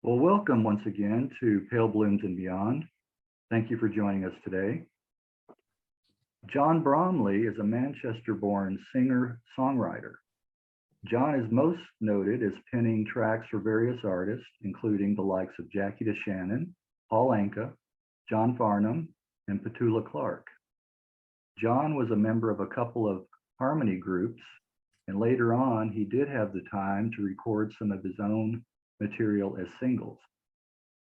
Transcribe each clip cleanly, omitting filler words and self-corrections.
Well, welcome once again to Pale Blooms and Beyond. Thank you for joining us today. John Bromley is a Manchester-born singer-songwriter. John is most noted as penning tracks for various artists, including the likes of Jackie DeShannon, Paul Anka, John Farnham, and Petula Clark. John was a member of a couple of harmony groups, and later on, he did have the time to record some of his own material as singles.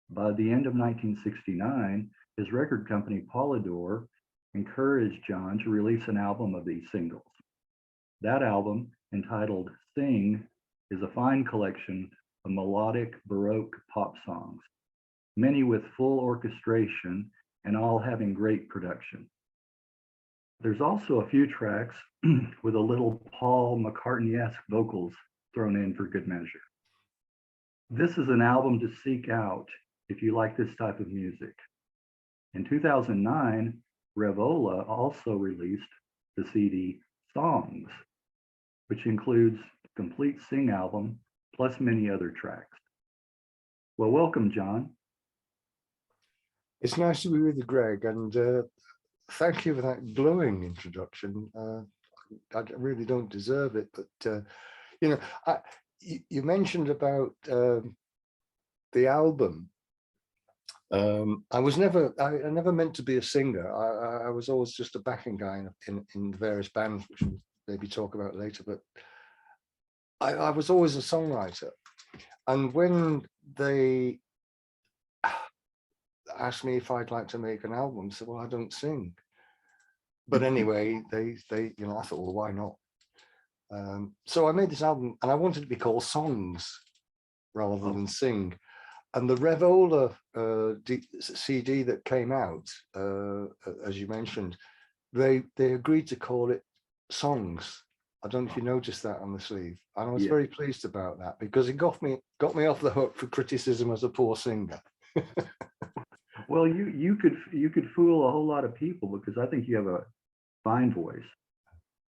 By the end of 1969, his record company Polydor encouraged John to release an album of these singles. That album, entitled Sing, is a fine collection of melodic baroque pop songs, many with full orchestration and all having great production. There's also a few tracks with a little Paul McCartneyesque vocals thrown in for good measure. This is an album to seek out if you like this type of music. In 2009, Rev-ola also released the CD Songs, which includes a complete Sing album plus many other tracks. Well, welcome, John. It's nice to be with you, Greg, and thank you for that glowing introduction. I really don't deserve it, but you mentioned about the album. I never meant to be a singer. I was always just a backing guy in various bands, which we'll maybe talk about later. But I was always a songwriter, and when they asked me if I'd like to make an album, I said, "Well, I don't sing." But anyway, I thought, well, why not? So I made this album, and I wanted it to be called Songs rather than Sing. And the Rev-ola CD that came out, as you mentioned, they agreed to call it Songs. I don't know if you noticed that on the sleeve. And I was very pleased about that because it got me off the hook for criticism as a poor singer. Well, you could fool a whole lot of people because I think you have a fine voice.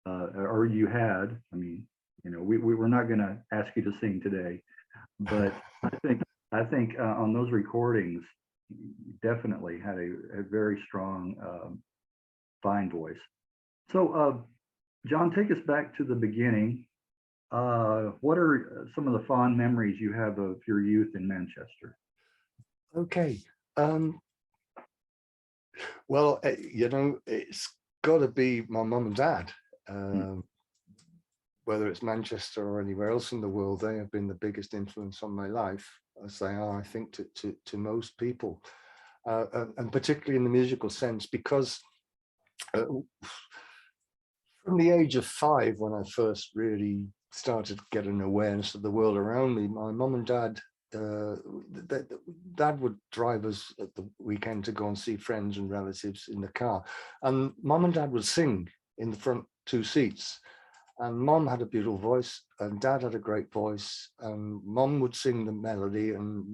Or you had. I mean, we're not going to ask you to sing today, but I think on those recordings, you definitely had a very strong, fine voice. So, John, take us back to the beginning. What are some of the fond memories you have of your youth in Manchester? Okay. Well, it's got to be my mum and dad. Whether it's Manchester or anywhere else in the world, they have been the biggest influence on my life, as they are, I think, to most people, and particularly in the musical sense, because from the age of 5, when I first really started to get an awareness of the world around me, my mum and dad, Dad would drive us at the weekend to go and see friends and relatives in the car, and Mum and Dad would sing in the front 2 seats. And Mum had a beautiful voice, and Dad had a great voice, and Mum would sing the melody, and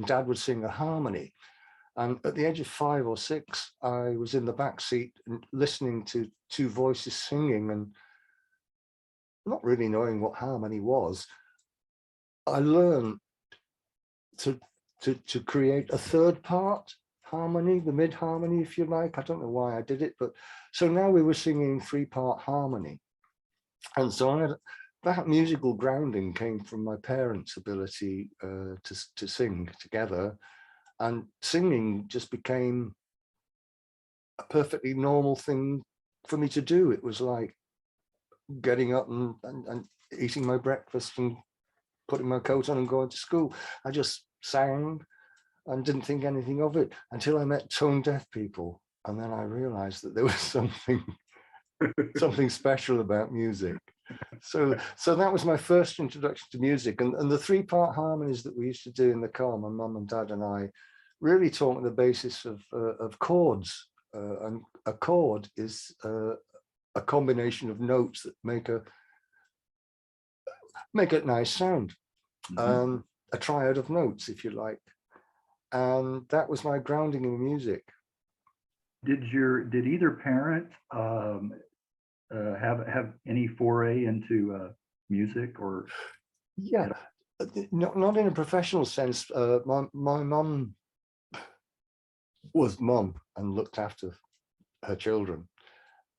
Dad would sing a harmony. And at the age of 5 or 6, I was in the back seat and listening to 2 voices singing, and not really knowing what harmony was. I learned to create a 3rd part harmony, the mid harmony, if you like. I don't know why I did it, but so now we were singing 3-part harmony. And so that musical grounding came from my parents' ability to sing together, and singing just became a perfectly normal thing for me to do. It was like getting up and eating my breakfast and putting my coat on and going to school. I just sang and didn't think anything of it until I met tone deaf people, and then I realized that there was something special about music. So that was my first introduction to music, and the 3-part harmonies that we used to do in the car, my mum and dad and I, really taught me the basis of chords. And a chord is a combination of notes that make a nice sound. A triad of notes, if you like. And that was my grounding in music. Did either parent have any foray into music, or? Yeah, Not in a professional sense. My mum was mum and looked after her children.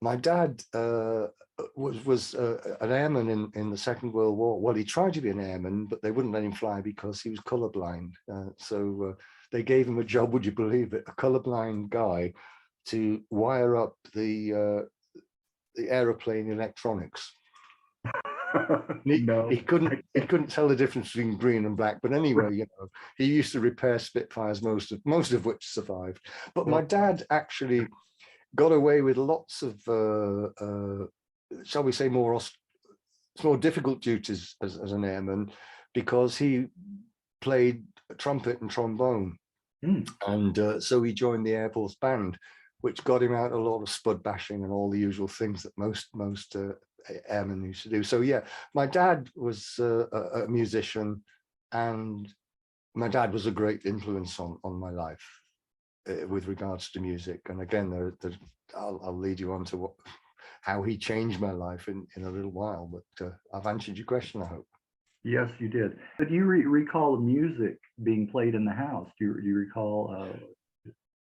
My dad was an airman in the Second World War. Well, he tried to be an airman, but they wouldn't let him fly because he was colorblind. So they gave him a job, would you believe it, a colorblind guy to wire up the aeroplane electronics. No. He couldn't tell the difference between green and black, but anyway, you know, he used to repair Spitfires, most of which survived. But my dad actually got away with lots of shall we say more difficult duties as an airman, because he played trumpet and trombone. And so he joined the Air Force band, which got him out a lot of spud bashing and all the usual things that most airmen used to do. So yeah, my dad was a musician, and my dad was a great influence on my life with regards to music. And again, I'll lead you on to how he changed my life in a little while, but I've answered your question, I hope. Yes, you did. But do you recall the music being played in the house? Do you recall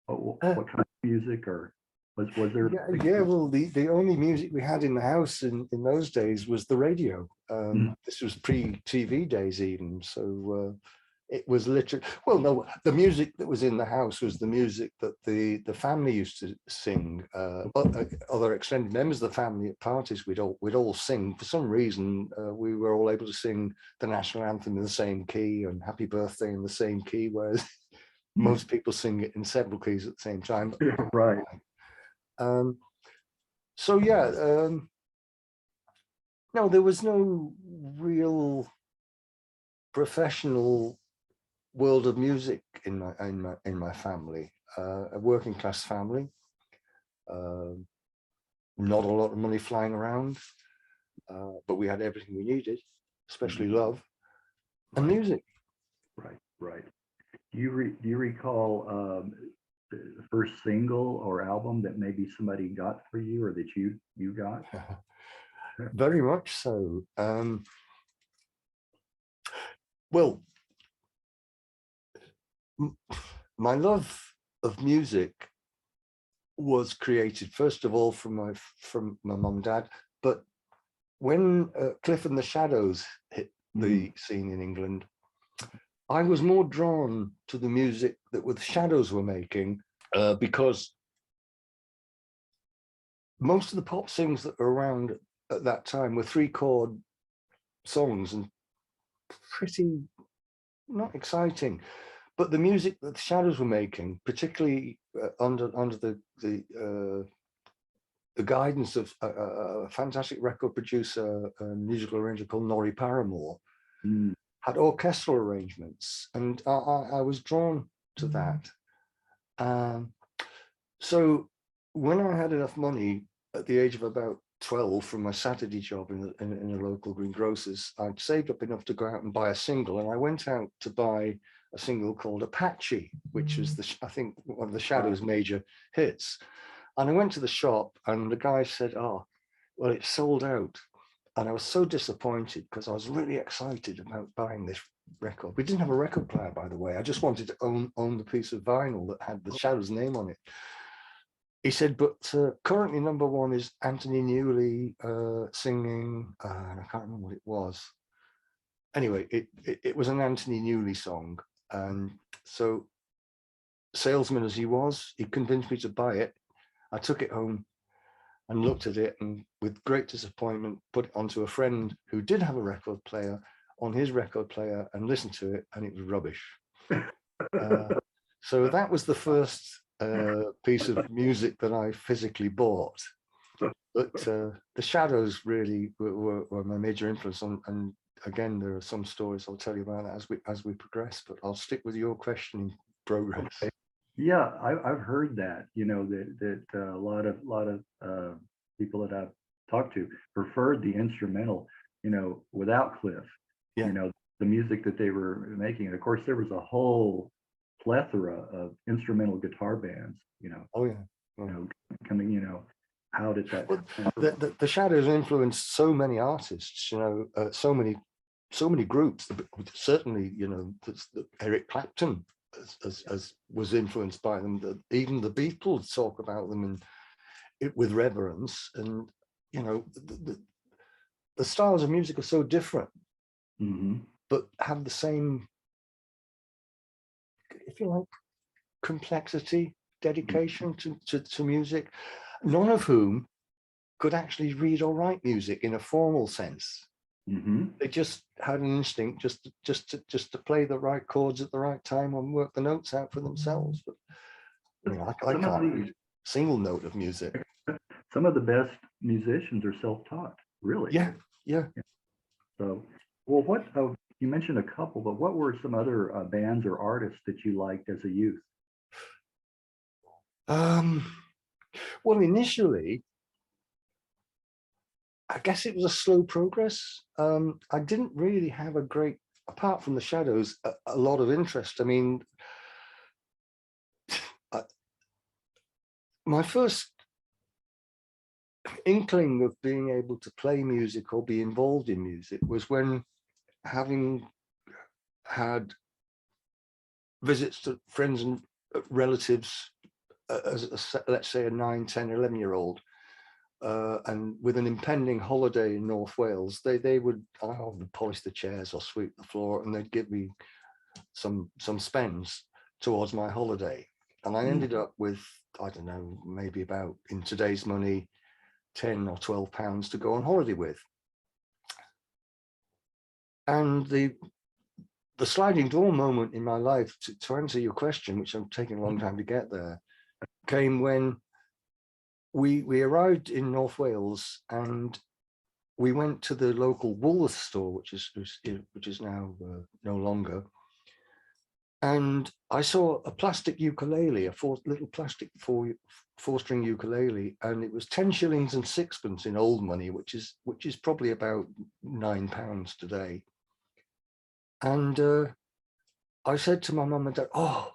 what kind of music, or was there? Yeah, well, the only music we had in the house in those days was the radio. This was pre-TV days even, so it was literally, well, no, the music that was in the house was the music that the family used to sing. Other extended members of the family at parties, we'd all sing. For some reason, we were all able to sing the national anthem in the same key and Happy Birthday in the same key, whereas most people sing it in several keys at the same time. Right. So yeah, no, there was no real professional world of music in my family. A working class family, not a lot of money flying around, but we had everything we needed, especially love and music. Right. Do you recall the first single or album that maybe somebody got for you, or that you got? Very much so. Well, my love of music was created first of all from my mum and dad, but when Cliff and the Shadows hit the scene in England, I was more drawn to the music that the Shadows were making, because most of the pop songs that were around at that time were 3-chord songs and pretty not exciting. But the music that the Shadows were making, particularly under the guidance of a fantastic record producer, a musical arranger called Norrie Paramore, had orchestral arrangements, and I was drawn to that. So when I had enough money at the age of about 12 from my Saturday job in a local greengrocer's, I'd saved up enough to go out and buy a single, and I went out to buy a single called Apache, which was I think one of the Shadows' major hits. And I went to the shop, and the guy said, "Oh, well, it's sold out." And I was so disappointed because I was really excited about buying this record. We didn't have a record player, by the way. I just wanted to own the piece of vinyl that had the Shadows' name on it. He said, "But currently #1 is Anthony Newley singing," and I can't remember what it was. Anyway, it was an Anthony Newley song. And so, salesman as he was, he convinced me to buy it. I took it home and looked at it, and with great disappointment, put it onto a friend who did have a record player on his record player and listened to it, and it was rubbish. So that was the first piece of music that I physically bought. But the Shadows really were my major influence on, and again, there are some stories I'll tell you about that as we progress, but I'll stick with your question in progress. Okay. Yeah, I've heard that, that a lot of people that I've talked to preferred the instrumental, without Cliff, the music that they were making. And of course, there was a whole plethora of instrumental guitar bands, Oh yeah. coming, out at that time. The Shadows influenced so many artists, so many so many groups. Certainly, you know, Eric Clapton as was influenced by them. Even the Beatles talk about them with reverence. And you know, the styles of music are so different, but have the same, if you like, complexity, dedication to music. None of whom could actually read or write music in a formal sense. They just had an instinct just to play the right chords at the right time and work the notes out for themselves. But you know, I can't read a single note of music. Some of the best musicians are self-taught, really. Yeah. So, well, what you mentioned a couple, but what were some other bands or artists that you liked as a youth? Well, initially, I guess it was a slow progress. I didn't really have a great, apart from the Shadows, a lot of interest. I mean, my first inkling of being able to play music or be involved in music was when, having had visits to friends and relatives as let's say a 9, 10, 11-year-old, and with an impending holiday in North Wales, they would polish the chairs or sweep the floor, and they'd give me some spends towards my holiday. And I ended up with, I don't know, maybe about, in today's money, 10 or 12 pounds to go on holiday with. And the sliding door moment in my life, to answer your question, which I'm taking a long time to get there, came when we arrived in North Wales, and we went to the local Woolworths store, which is now no longer. And I saw a plastic ukulele, little plastic four-string ukulele, and it was 10 shillings and sixpence in old money, which is probably about £9 today. And I said to my mum and dad, oh,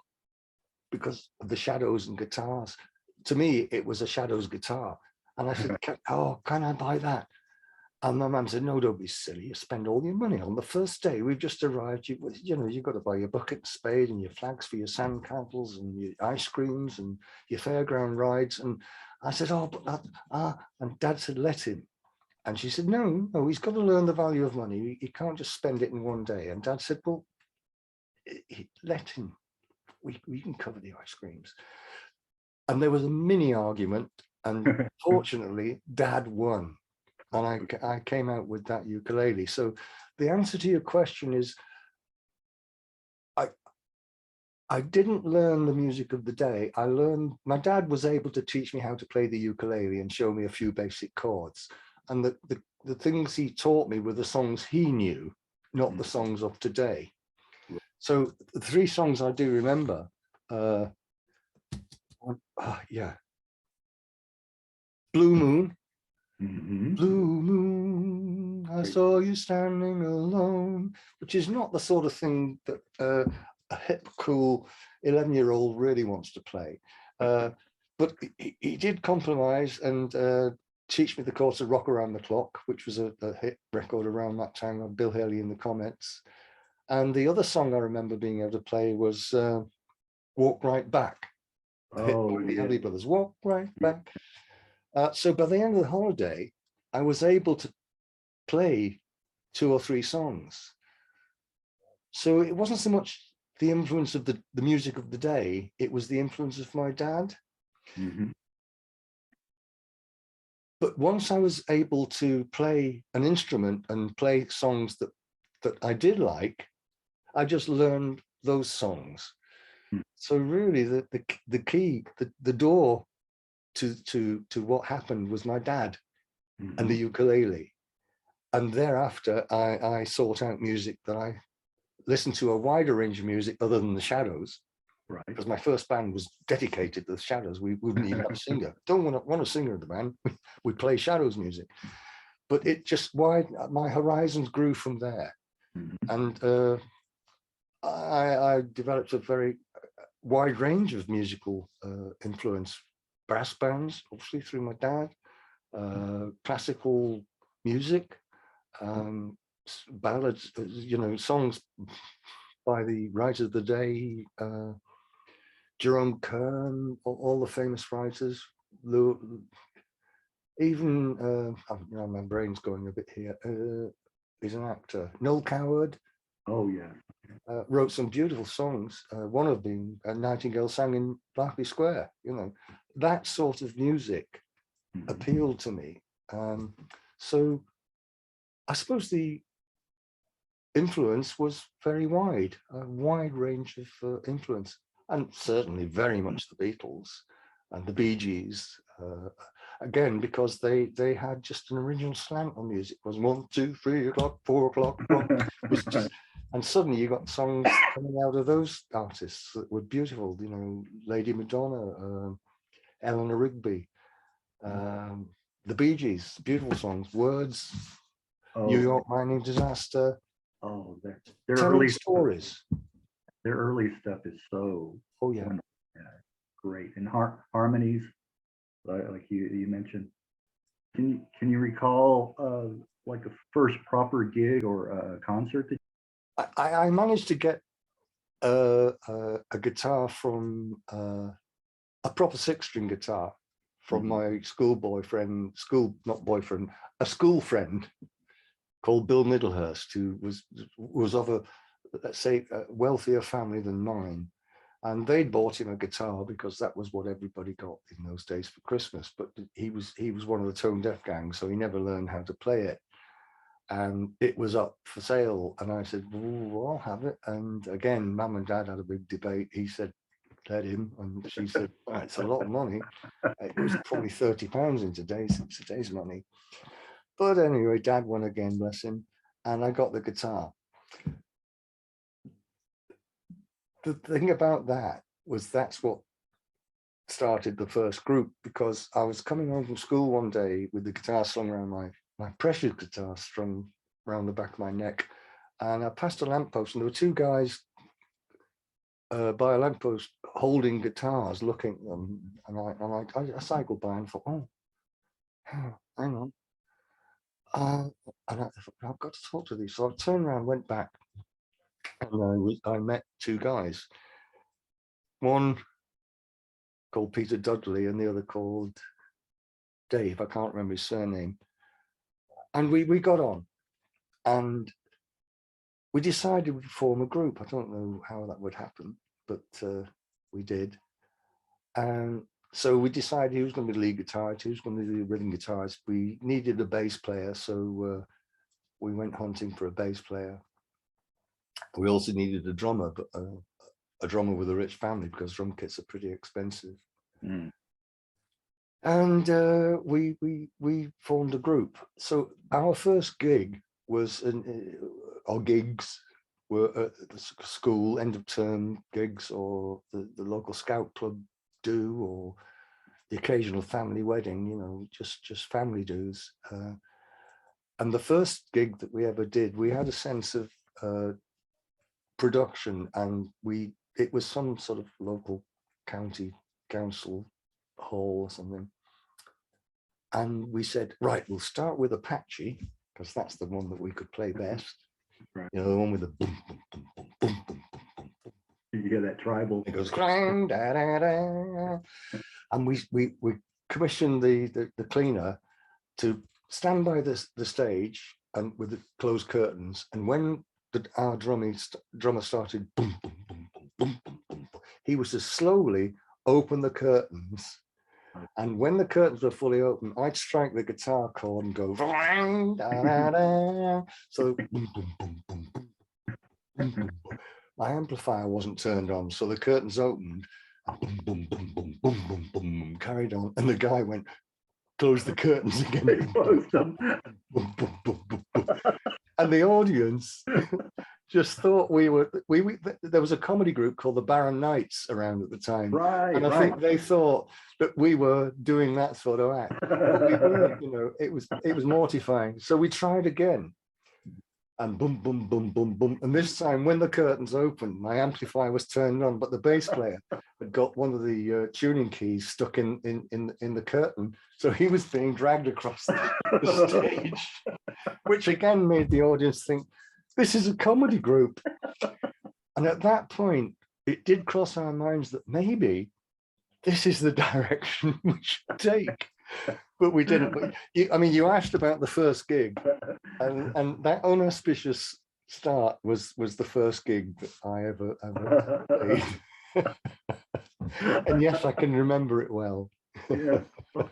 because of the Shadows and guitars. To me, it was a Shadows guitar. And I said, can I buy that? And my mum said, no, don't be silly. You spend all your money on the first day. We've just arrived. You've got to buy your bucket and spade and your flags for your sand castles and your ice creams and your fairground rides. And I said, oh, but that, and Dad said, let him. And she said, no, he's got to learn the value of money. He can't just spend it in one day. And Dad said, well, let him. We can cover the ice creams. And there was a mini argument, and fortunately, Dad won. And I came out with that ukulele. So the answer to your question is, I didn't learn the music of the day. My dad was able to teach me how to play the ukulele and show me a few basic chords. And the things he taught me were the songs he knew, not the songs of today. So the 3 songs I do remember, Blue Moon. Blue moon, I saw you standing alone, which is not the sort of thing that a hip, cool 11-year-old really wants to play. But he did compromise and teach me the chords of Rock Around the Clock, which was a hit record around that time of Bill Haley in the Comets. And the other song I remember being able to play was Walk Right Back. The Haley Brothers, Walk Right Back. So by the end of the holiday, I was able to play 2 or 3 songs. So it wasn't so much the influence of the music of the day, it was the influence of my dad. But once I was able to play an instrument and play songs that I did like, I just learned those songs. So really the key, the door to what happened was my dad and the ukulele. And thereafter I sought out music that I listened to, a wider range of music other than the Shadows, right? Because my first band was dedicated to the Shadows. We wouldn't even have a singer. Don't want a singer in the band. We play Shadows music. But it just my horizons grew from there. And I developed a very wide range of musical influence. Brass bands, obviously through my dad, classical music, ballads, songs by the writers of the day, Jerome Kern, all the famous writers, even my brain's going a bit here. He's an actor, Noel Coward. Oh yeah. Wrote some beautiful songs. One of them, Nightingale sang in Berkeley Square. That sort of music appealed to me. So I suppose the influence was very wide, a wide range of influence, and certainly very much the Beatles and the Bee Gees. Again, because they had just an original slant on music. It was 1, 2, 3 o'clock, 4 o'clock. It was just, and suddenly you got songs coming out of those artists that were beautiful. Lady Madonna, Eleanor Rigby, the Bee Gees, beautiful songs, words. New York mining disaster. Oh, their telling early stories. Their early stuff is so yeah, great, and harmonies, like you mentioned. Can you recall like a first proper gig or a concert that I managed to get a guitar from a proper 6-string guitar from my school friend called Bill Middlehurst, who was of a, let's say, a wealthier family than mine. And they'd bought him a guitar because that was what everybody got in those days for Christmas. But he was one of the tone deaf gang, so he never learned how to play it. And it was up for sale. And I said, well, I'll have it. And again, Mum and Dad had a big debate. He said, let him. And she said, oh, it's a lot of money. It was probably £30 in today's money. But anyway, Dad won again, bless him. And I got the guitar. The thing about that was that's what started the first group, because I was coming home from school one day with the guitar slung around my precious guitar strung around the back of my neck, and I passed a lamppost and there were two guys by a lamppost holding guitars, looking at them, and I cycled by and thought, oh, hang on, and I thought, I've got to talk to these. So I turned around, went back, and I met two guys, one called Peter Dudley and the other called Dave. I can't remember his surname. And we got on, and we decided we'd form a group. I don't know how that would happen, but we did. And so we decided who was going to be the lead guitarist, who was going to be the rhythm guitarist. We needed a bass player, so we went hunting for a bass player. We also needed a drummer, but a drummer with a rich family, because drum kits are pretty expensive. And we formed a group. So our first gig was, our gigs were at the school, end of term gigs, or the local scout club do, or the occasional family wedding, just family dues. And the first gig that we ever did, we had a sense of production, and it was some sort of local county council hall or something. And we said, right, we'll start with Apache, because that's the one that we could play best. Right. The one with the boom, boom, boom, boom, boom, boom, boom, boom. You get that tribal. It goes clang, da, da, da. And we commissioned the cleaner to stand by the stage and with the closed curtains. And when our drummer started boom, boom, boom, boom, boom, boom, boom, boom, he was to slowly open the curtains. And when the curtains were fully open, I'd strike the guitar chord and go, da, da, da. So boom, boom, boom, boom, boom, boom, boom. My amplifier wasn't turned on, so the curtains opened, boom, boom, boom, boom, boom, boom, boom, carried on, and the guy went, close the curtains again. They closed them. Boom, boom, boom, boom, boom. And the audience just thought there was a comedy group called the Barron Knights around at the time. Right. And I think they thought that we were doing that sort of act. But we weren't, it was mortifying. So we tried again. And boom, boom, boom, boom, boom. And this time when the curtains opened, my amplifier was turned on, but the bass player had got one of the tuning keys stuck in the curtain. So he was being dragged across the stage. which again made the audience think, this is a comedy group. And at that point, it did cross our minds that maybe this is the direction we should take. But we didn't. But you asked about the first gig, and that unauspicious start was the first gig that I ever played. And yes, I can remember it well. Yeah. Well,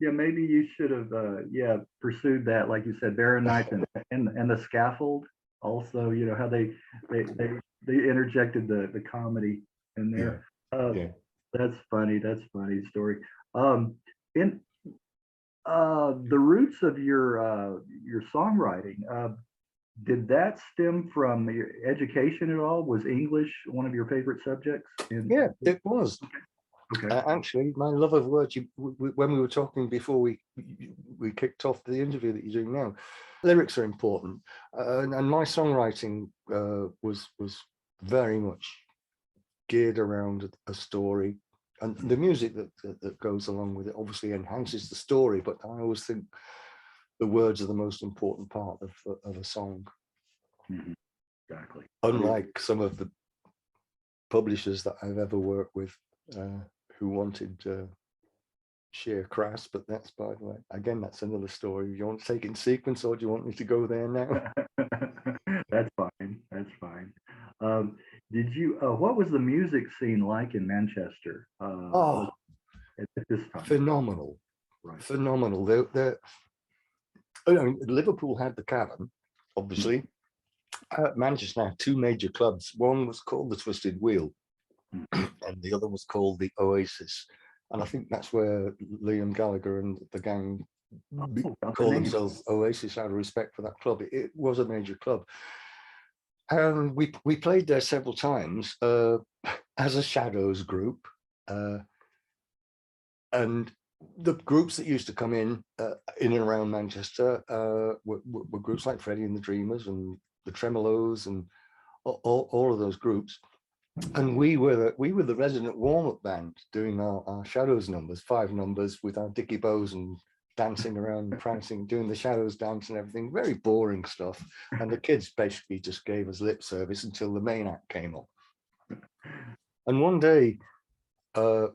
yeah, maybe you should have pursued that, like you said, Baronites and the Scaffold. Also, you know how they interjected the comedy in there. Yeah. That's funny. That's a funny story. In the roots of your songwriting, did that stem from your education at all? Was English one of your favorite subjects? Yeah, it was. Okay. Actually, my love of words, when we were talking before we kicked off the interview that you're doing now, lyrics are important. And my songwriting was very much geared around a story. And the music that goes along with it obviously enhances the story, but I always think the words are the most important part of a song. Mm-hmm. Exactly. Unlike some of the publishers that I've ever worked with who wanted sheer crass, but that's, by the way, again, that's another story. You want to take it in sequence, or do you want me to go there now? That's fine. That's fine. Did you? What was the music scene like in Manchester? At this time? Phenomenal, Right. Phenomenal. Liverpool had the Cavern, obviously. Manchester had two major clubs. One was called the Twisted Wheel, and the other was called the Oasis. And I think that's where Liam Gallagher and the gang call themselves Oasis out of respect for that club. It was a major club. And we played there several times as a Shadows group. And the groups that used to come in and around Manchester were groups like Freddie and the Dreamers and the Tremolos and all of those groups. And we were the resident warm-up band doing our Shadows numbers, 5 numbers with our dicky bows and dancing around, prancing, doing the Shadows dance and everything. Very boring stuff. And the kids basically just gave us lip service until the main act came up. And one day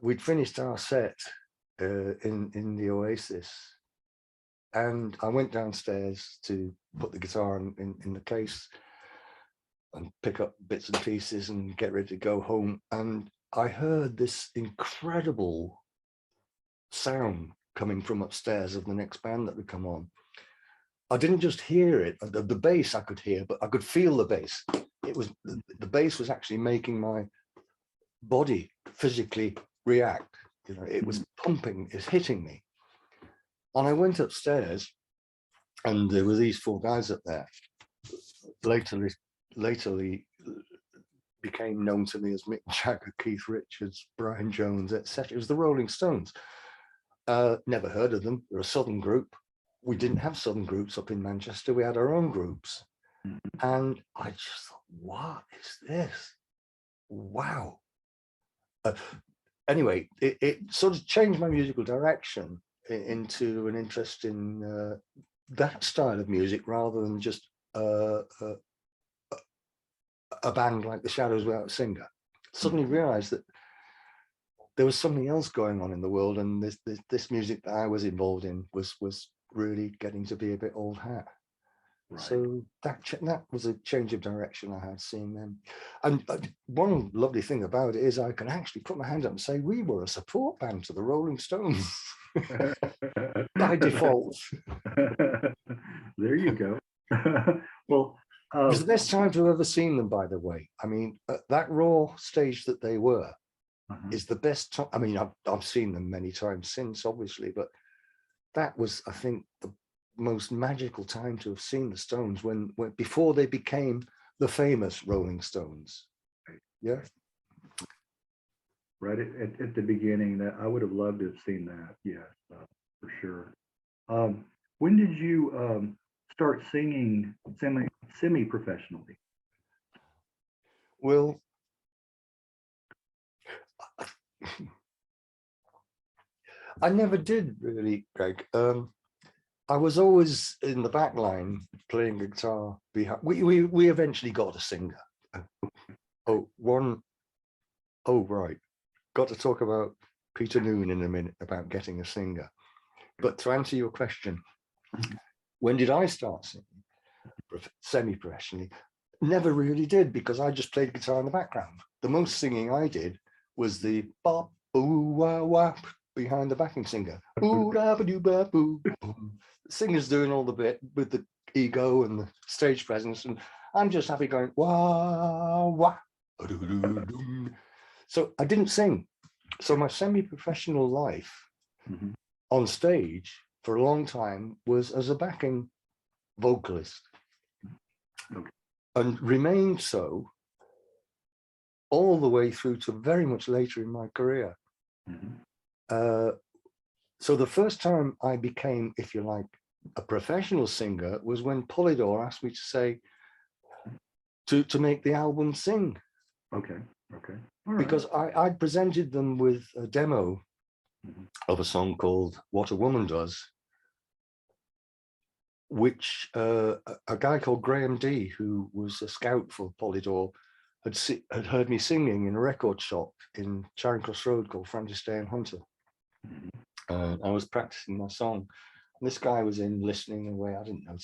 we'd finished our set in the Oasis, and I went downstairs to put the guitar in the case and pick up bits and pieces and get ready to go home. And I heard this incredible sound coming from upstairs of the next band that would come on. I didn't just hear it, the bass I could hear, but I could feel the bass. It was the bass was actually making my body physically react. You know, it was pumping, it's hitting me. And I went upstairs, and there were these 4 guys up there. Latterly became known to me as Mick Jagger, Keith Richards, Brian Jones, etc. It was the Rolling Stones. Never heard of them. They're a Southern group. We didn't have Southern groups up in Manchester. We had our own groups. And I just thought, what is this? Wow. Anyway, it sort of changed my musical direction into an interest in that style of music rather than just a band like the Shadows without a singer. Suddenly realized that there was something else going on in the world, and this music that I was involved in was really getting to be a bit old hat. Right. So that was a change of direction I had seeing them. And one lovely thing about it is I can actually put my hand up and say we were a support band to the Rolling Stones by default. There you go. Well, it was the best time to have ever seen them, by the way. I mean, that raw stage that they were is the best time. I mean, I've seen them many times since, obviously, but that was, I think, the most magical time to have seen the Stones when before they became the famous Rolling Stones. Yeah, right at the beginning. That I would have loved to have seen that. Yeah, for sure. When did you start singing semi-professionally? Well, I never did really, Greg. I was always in the back line playing guitar behind. We eventually got a singer. Right. Got to talk about Peter Noon in a minute about getting a singer. But to answer your question, when did I start singing semi-professionally? Never really did, because I just played guitar in the background. The most singing I did was the bop, ooh, wah, wah, behind the backing singer. Ooh, da, ba, doo, ba, boo, boom. The singer's doing all the bit with the ego and the stage presence, and I'm just happy going, wah, wah. So I didn't sing. So my semi-professional life on stage for a long time was as a backing vocalist, and remained so all the way through to very much later in my career. So the first time I became, if you like, a professional singer was when Polydor asked me to say, to make the album Sing. Okay. All right. Because I presented them with a demo of a song called What a Woman Does, which a guy called Graham D, who was a scout for Polydor, had heard me singing in a record shop in Charing Cross Road called Francis Day and Hunter. I was practicing my song. And this guy was in listening away, I didn't know.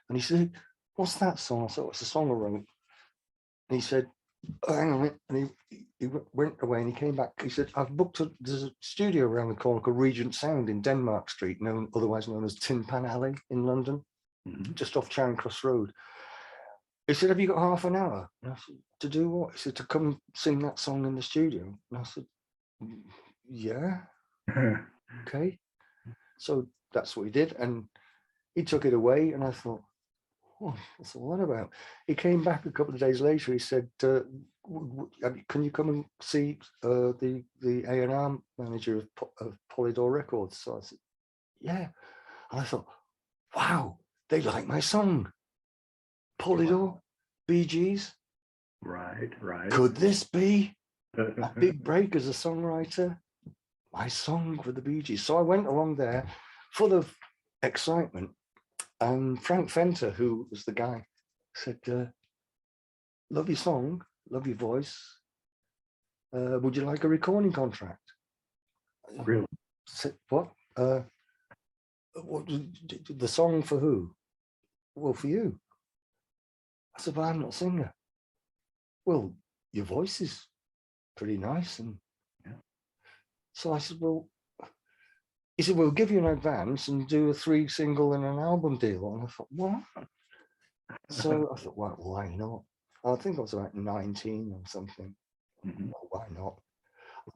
And he said, "What's that song?" I said, "It's a song I wrote." And he said, "Oh, hang on a minute." And he went away and he came back. He said, there's a studio around the corner called Regent Sound in Denmark Street, otherwise known as Tin Pan Alley in London, just off Charing Cross Road. He said, "Have you got half an hour?" And I said, "To do what?" He said, "To come sing that song in the studio." And I said, "Yeah, okay." So that's what he did. And he took it away. And I thought, what's all that about? He came back a couple of days later. He said, "Can you come and see the A&R manager of Polydor Records?" So I said, "Yeah." And I thought, wow, they like my song. Polydor, Bee Gees. Right. Could this be a big break as a songwriter? My song for the Bee Gees. So I went along there full of excitement. And Frank Fenter, who was the guy, said, "Love your song, love your voice. Would you like a recording contract?" Really? I said, "What? What? The song for who?" "Well, for you." I said, "But I'm not a singer." "Well, your voice is pretty nice." And so I said, "Well," he said, "We'll give you an advance and do a 3 single and an album deal." And I thought, what? So I thought, well, why not? I think I was about 19 or something. Well, why not?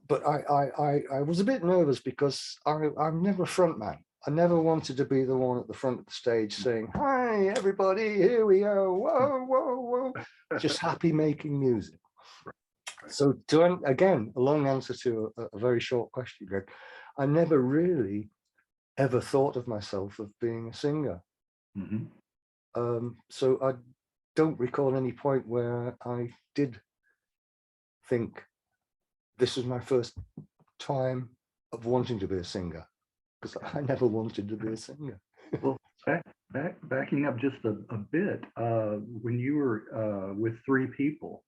But I was a bit nervous because I'm never a front man. I never wanted to be the one at the front of the stage saying, "Hi, everybody, here we are. Whoa, whoa, whoa." Just happy making music. So again, a long answer to a very short question, Greg. I never really ever thought of myself of being a singer. So I don't recall any point where I did think this was my first time of wanting to be a singer, because I never wanted to be a singer. Well, backing up just a bit, when you were with 3 people,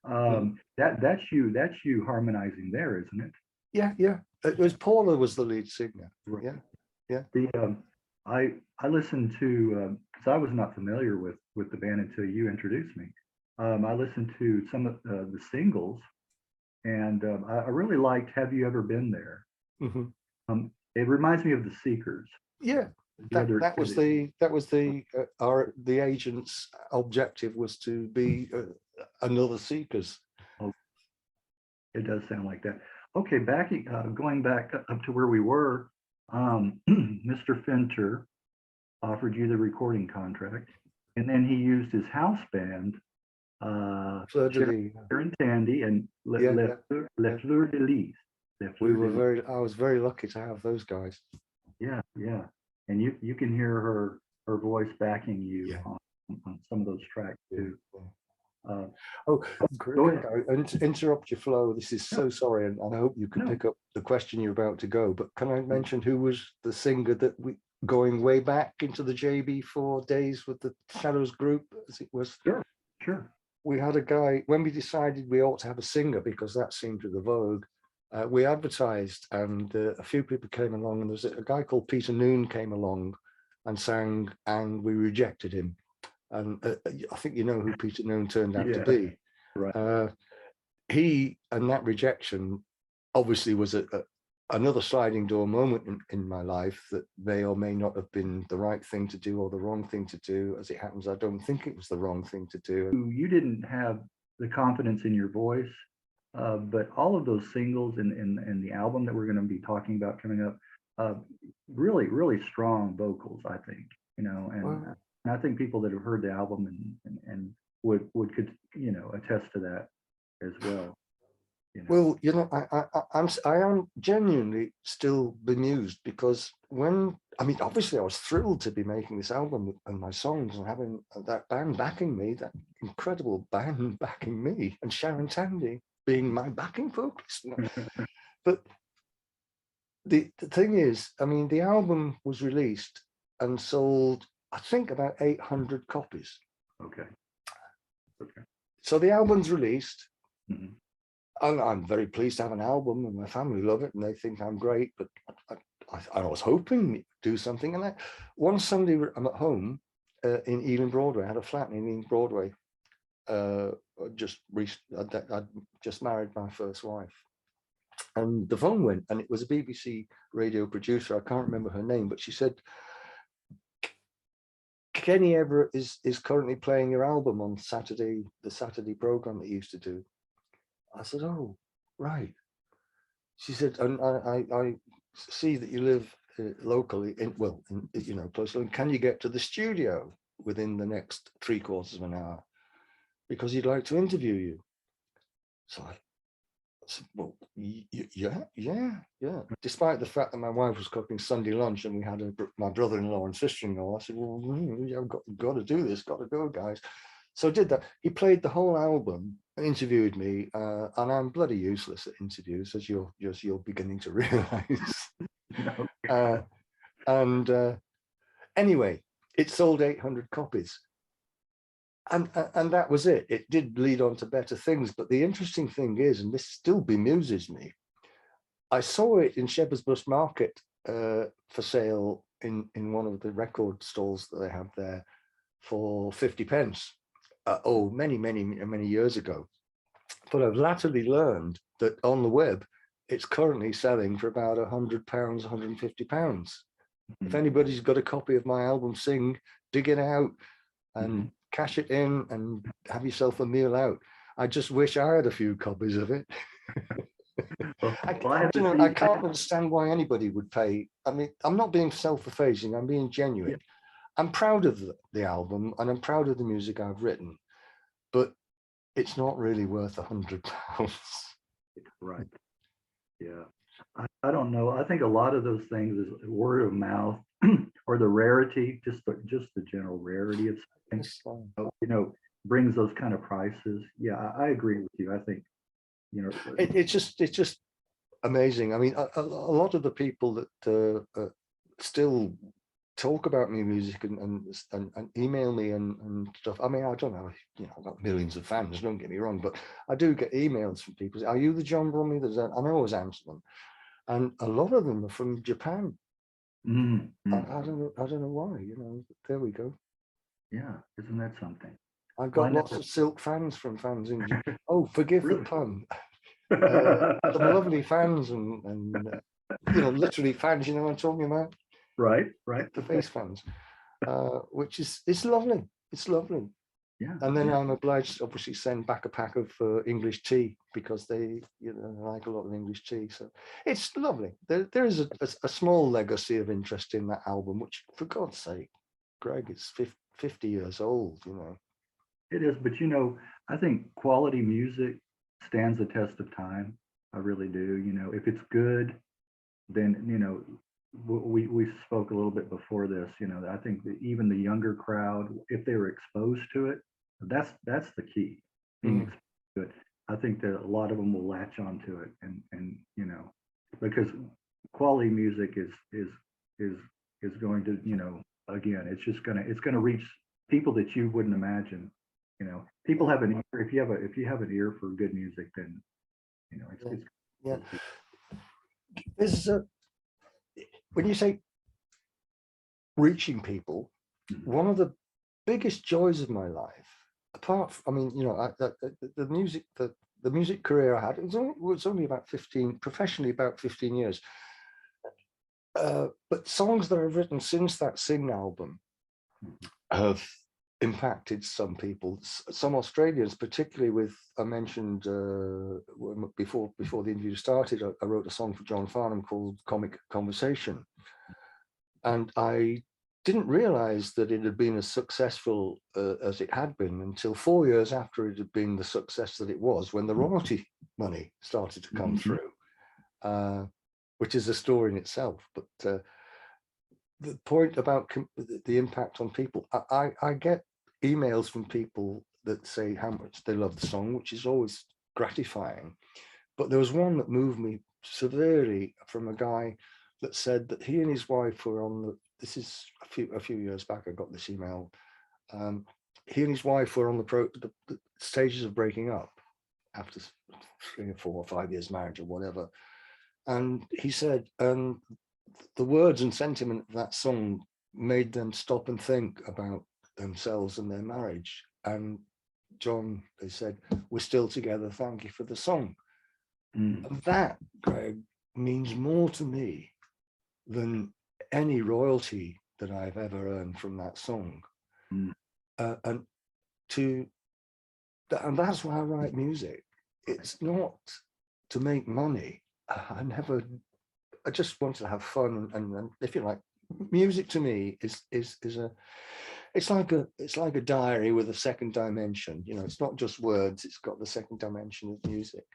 that's you harmonizing there, isn't it? Yeah. It was Paula was the lead singer. Yeah. I listened to, because I was not familiar with the band until you introduced me. I listened to some of the singles, and I really liked "Have You Ever Been There." It reminds me of the Seekers. Yeah, that was the agent's objective, was to be another Seekers. Oh, it does sound like that. Okay, going back up to where we were, Mr. Fenter offered you the recording contract, and then he used his house band, Sharon Tandy and Le Fleur de Lis. I was very lucky to have those guys. Yeah. And you can hear her voice backing you on some of those tracks too. Greg, I interrupt your flow. This is so sorry, and I hope you can pick up the question you're about to go. But can I mention who was the singer that going way back into the JB4 days with the Shadows group, as it was. Sure, sure. We had a guy, when we decided we ought to have a singer because that seemed to the vogue, we advertised, and a few people came along, and there was a guy called Peter Noon came along and sang, and we rejected him. And I think you know who Peter Noon turned out to be. Right. He, and that rejection obviously was another sliding door moment in my life that may or may not have been the right thing to do or the wrong thing to do. As it happens, I don't think it was the wrong thing to do. You didn't have the confidence in your voice, but all of those singles in the album that we're going to be talking about coming up, really, really strong vocals, I think, you know, and I think people that have heard the album and could, you know, attest to that as well. You know? Well, you know, I am genuinely still bemused, because I mean, obviously I was thrilled to be making this album and my songs and having that band backing me, that incredible band backing me, and Sharon Tandy being my backing vocalist. But the thing is, I mean, the album was released and sold, I think, about 800 copies. Okay. So the album's released. Mm-hmm. And I'm very pleased to have an album, and my family love it and they think I'm great, but I was hoping to do something. And one Sunday I'm at home in Ealing Broadway. I had a flat in Ealing Broadway. I'd just married my first wife, and the phone went, and it was a BBC radio producer. I can't remember her name, but she said, Kenny Everett is currently playing your album on Saturday, the Saturday program that you used to do. I said, oh, right. She said, and I see that you live locally, you know, closely. Can you get to the studio within the next 3/4 of an hour? Because he'd like to interview you. So I said, well, yeah. Despite the fact that my wife was cooking Sunday lunch and we had my brother-in-law and sister-in-law, I said, well, I've got to do this, got to go, guys. So I did that. He played the whole album, interviewed me, and I'm bloody useless at interviews, as you're beginning to realize. Anyway, it sold 800 copies, and that was it. It did lead on to better things, but the interesting thing is, and this still bemuses me, I saw it in Shepherd's Bush Market for sale in one of the record stalls that they have there for 50 pence. Many years ago. But I've latterly learned that on the web, it's currently selling for about £100, £150. If anybody's got a copy of my album Sing, dig it out and cash it in and have yourself a meal out. I just wish I had a few copies of it. I can't understand why anybody would pay. I mean, I'm not being self-effacing, I'm being genuine. Yeah. I'm proud of the album and I'm proud of the music I've written, but it's not really worth £100. Right. Yeah. I don't know. I think a lot of those things is word of mouth or the rarity, just the general rarity of something, you know, brings those kind of prices. Yeah, I agree with you. I think, you know, it's just amazing. I mean, a lot of the people that still talk about me music and email me and stuff. I mean, I don't know, you know, I've got millions of fans, don't get me wrong, but I do get emails from people. Are you the John Bromley? I always answer them, and a lot of them are from Japan. I don't know why, you know. There we go. Yeah, isn't that something? I've got lots of silk fans from fans in Japan. Oh, forgive the pun. Some lovely fans and you know, literally fans, you know what I'm talking about? Right. The face fans, which is lovely. It's lovely. Yeah. And then I'm obliged to obviously send back a pack of English tea, because they, you know, like a lot of English tea. So it's lovely. There is a small legacy of interest in that album, which, for God's sake, Greg, it's 50 years old, you know. It is, but you know, I think quality music stands the test of time. I really do. You know, if it's good, then, you know, we spoke a little bit before this, you know, I think that even the younger crowd, if they were exposed to it, that's the key, being exposed to it. I think that a lot of them will latch onto it, and you know, because quality music is is going to, again, it's going to reach people that you wouldn't imagine. People have an ear. If you have an ear for good music, then it's yeah. There's when you say reaching people, one of the biggest joys of my life, apart from, the music career I had, it was only about 15, professionally about 15 years. But songs that I've written since that Sing album have impacted some people, some Australians, particularly with, I mentioned before the interview started, I wrote a song for John Farnham called Comic Conversation. And I didn't realize that it had been as successful as it had been until 4 years after it had been the success that it was, when the royalty money started to come through, which is a story in itself. But the point about the impact on people, I get emails from people that say how much they love the song, which is always gratifying. But there was one that moved me severely, from a guy that said that he and his wife were on the, this is a few years back, I got this email. He and his wife were on the stages of breaking up after 3 or 4 or 5 years marriage or whatever. And he said, the words and sentiment of that song made them stop and think about themselves and their marriage. And John, they said, "We're still together. Thank you for the song." And that, Greg, means more to me than any royalty that I've ever earned from that song. And that's why I write music. It's not to make money. I just want to have fun, and if you like, music to me is it's like a diary with a second dimension. It's not just words, it's got the second dimension of music.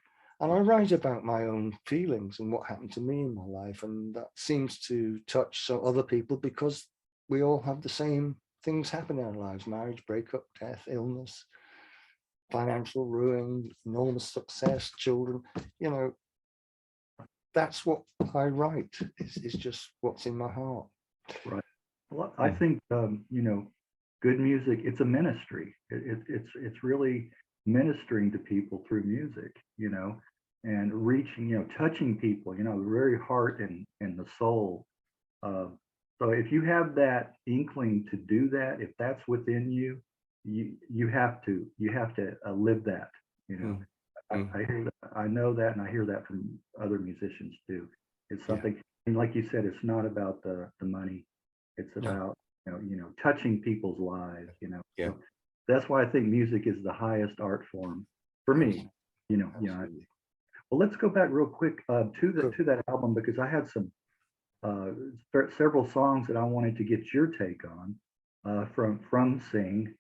And I write about my own feelings and what happened to me in my life, and that seems to touch some other people because we all have the same things happen in our lives: marriage, breakup, death, illness, financial ruin, enormous success, children. That's what I write. Is just what's in my heart. Right. Well, I think good music, it's a ministry. It's really ministering to people through music, and reaching, touching people, the very heart and the soul. So if you have that inkling to do that, if that's within you, you have to live that. I hear that, I know that, and I hear that from other musicians too. It's something, and like you said, it's not about the money. It's about touching people's lives. So that's why I think music is the highest art form for me. Well, let's go back real quick to that album, because I had some several songs that I wanted to get your take on from Sing.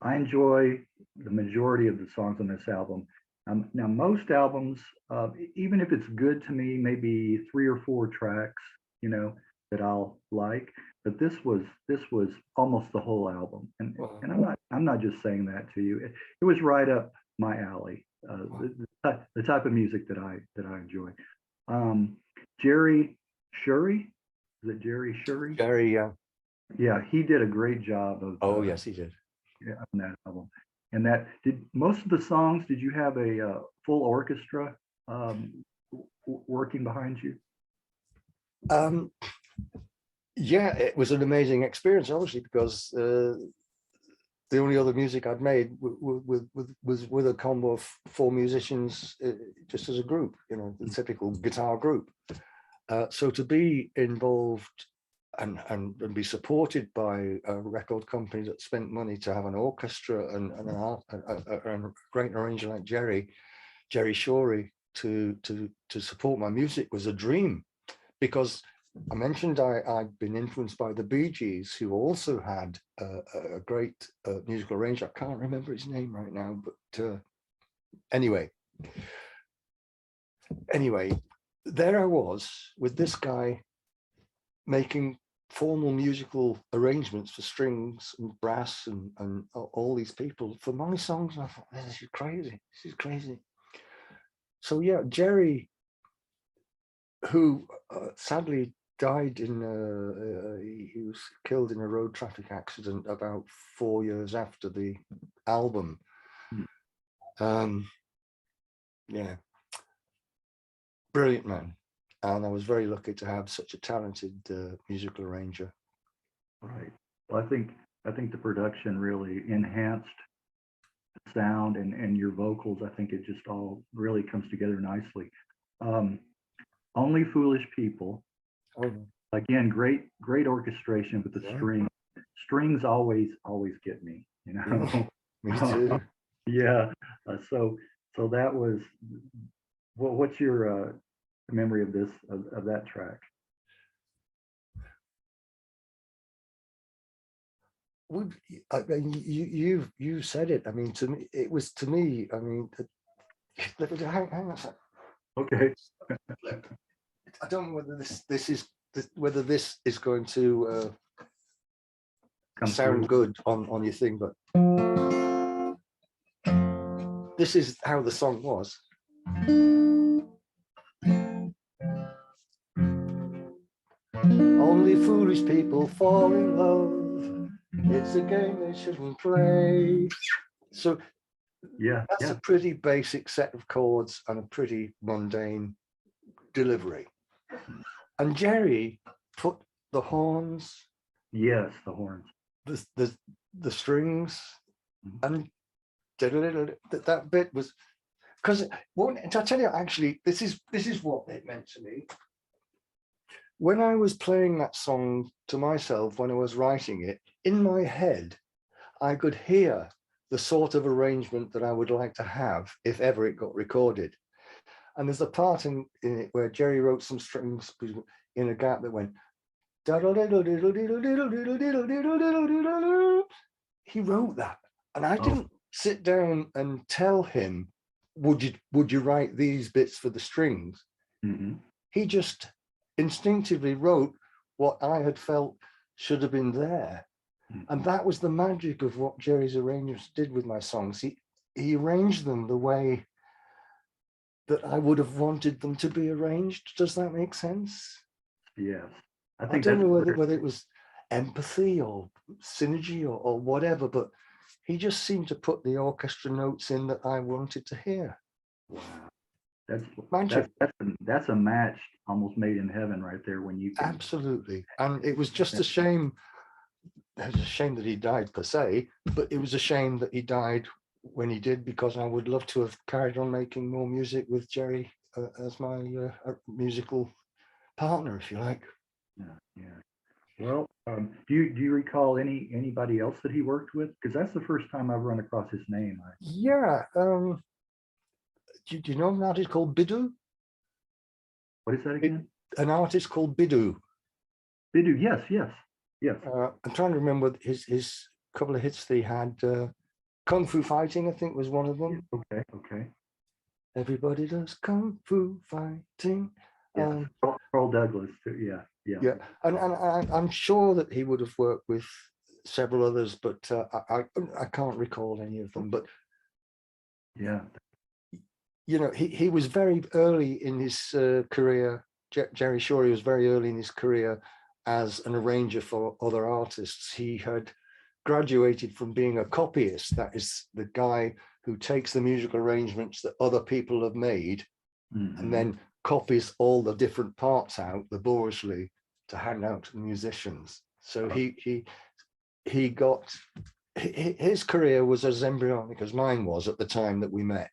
I enjoy the majority of the songs on this album. Now, most albums, even if it's good to me, maybe 3 or 4 tracks, that I'll like. But this was almost the whole album, and I'm not just saying that to you. It was right up my alley. The type of music that I enjoy. Jerry Shurry, is it Jerry Shurry? Jerry, yeah, he did a great job of. Yes, he did. Yeah, on that album. And that did most of the songs. Did you have a full orchestra working behind you? Yeah, it was an amazing experience, obviously, because the only other music I'd made was with a combo of 4 musicians, just as a group, the typical guitar group. So to be involved and be supported by a record company that spent money to have an orchestra and a great arranger like Jerry Shorey to support my music was a dream, because I mentioned I'd been influenced by the Bee Gees, who also had a great musical arranger. I can't remember his name right now, but anyway, there I was with this guy making formal musical arrangements for strings and brass and all these people for my songs. And I thought, this is crazy. So yeah, Jerry, who sadly died in he was killed in a road traffic accident about 4 years after the album. Yeah, brilliant man, and I was very lucky to have such a talented musical arranger. Right. Well, I think the production really enhanced the sound and your vocals. I think it just all really comes together nicely. Only Foolish People. Oh, Again, great orchestration, but the yeah. strings always get me, you know. Yeah, me too. Yeah. So that was what's your memory of this of that track? You said it. I mean, to me, it was to me. I mean, hang on a second. Okay. I don't know whether whether this is going to sound good on your thing, but this is how the song was. Only foolish people fall in love. It's a game they shouldn't play. So Yeah, that's a pretty basic set of chords and a pretty mundane delivery. And Jerry put the horns, yes, the horns, the strings, and that bit was because I tell you, actually, this is what it meant to me. When I was playing that song to myself, when I was writing it, in my head, I could hear the sort of arrangement that I would like to have if ever it got recorded. And there's a part in it where Jerry wrote some strings in a gap that went. He wrote that, and I didn't sit down and tell him, would you write these bits for the strings? Mm-hmm. He just instinctively wrote what I had felt should have been there. And that was the magic of what Jerry's arrangers did with my songs. He arranged them the way that I would have wanted them to be arranged. Does that make sense? Yes. I don't know whether it was empathy or synergy or whatever, but he just seemed to put the orchestra notes in that I wanted to hear. Wow. That's a match almost made in heaven right there when you can. Absolutely. And it was just a shame. It was a shame that he died per se, but it was a shame that he died when he did, because I would love to have carried on making more music with Jerry as my musical partner, if you like. Yeah. Well, do you recall anybody else that he worked with? Because that's the first time I've run across his name. Yeah. Do you know an artist called Biddu? What is that again? An artist called Biddu. Biddu, yes. I'm trying to remember his couple of hits that he had. Kung Fu Fighting, I think, was one of them. Okay. Everybody does Kung Fu Fighting. Yeah, Carl Douglas too. Yeah. And I'm sure that he would have worked with several others, but I can't recall any of them. But yeah, you know, he was very early in his career. Jerry Shorey was very early in his career as an arranger for other artists. He had graduated from being a copyist, that is the guy who takes the musical arrangements that other people have made and then copies all the different parts out laboriously to hand out to the musicians. So he got, his career was as embryonic as mine was at the time that we met.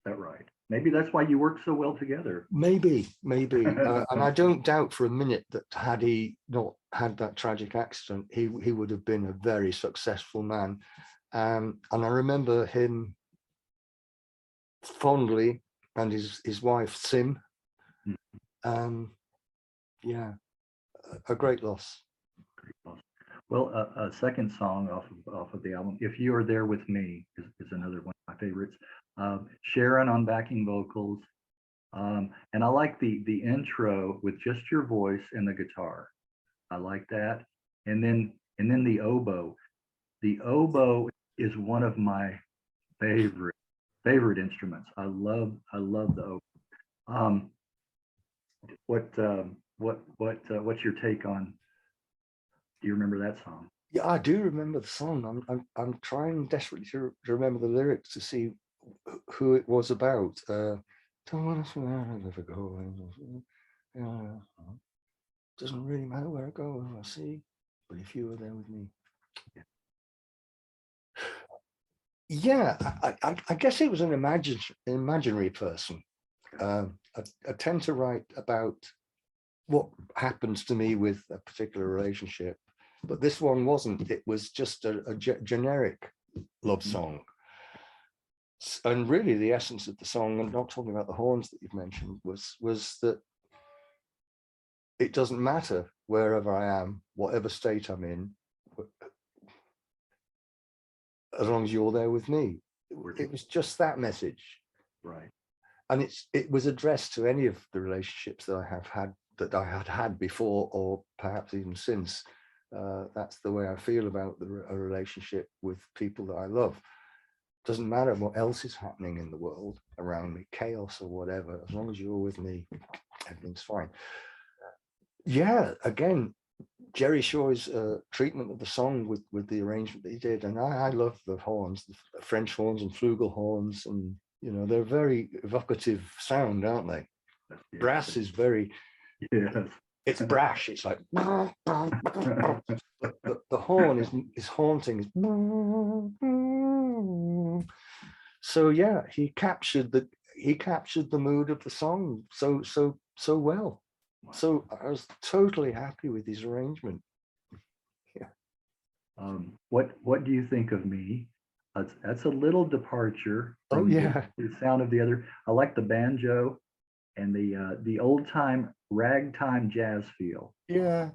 That's right. Maybe that's why you work so well together. Maybe. And I don't doubt for a minute that had he not had that tragic accident, he would have been a very successful man. And I remember him fondly, and his wife Sim. Yeah, a great loss. Well, a second song off of the album, "If You Are There With Me," is another one of my favorites. Sharon on backing vocals, and I like the intro with just your voice and the guitar. I like that, and then the oboe. The oboe is one of my favorite instruments. I love the oboe. what's your take on? Do you remember that song? Yeah, I do remember the song. I'm trying desperately to remember the lyrics to see who it was about. Don't want to never go. Doesn't really matter where I go, who I see, but if you were there with me. Yeah, I guess it was an imaginary person. I tend to write about what happens to me with a particular relationship, but this one wasn't. It was just a generic love song. And really the essence of the song, and not talking about the horns that you've mentioned, was that it doesn't matter wherever I am, whatever state I'm in, as long as you're there with me. It was just that message. Right. And it was addressed to any of the relationships that I had had before, or perhaps even since. That's the way I feel about a relationship with people that I love. Doesn't matter what else is happening in the world around me, chaos or whatever, as long as you're with me, everything's fine. Yeah, again, Jerry Shaw's treatment of the song with the arrangement that he did, and I love the horns, the French horns and flugelhorns, and they're very evocative sound, aren't they? Yeah. Brass is very, it's brash. It's like, but the horn is haunting. So yeah, he captured the mood of the song so well. So I was totally happy with his arrangement. Yeah. What do you think of me? That's a little departure from the sound of the other. I like the banjo and the old time ragtime jazz feel. Yeah.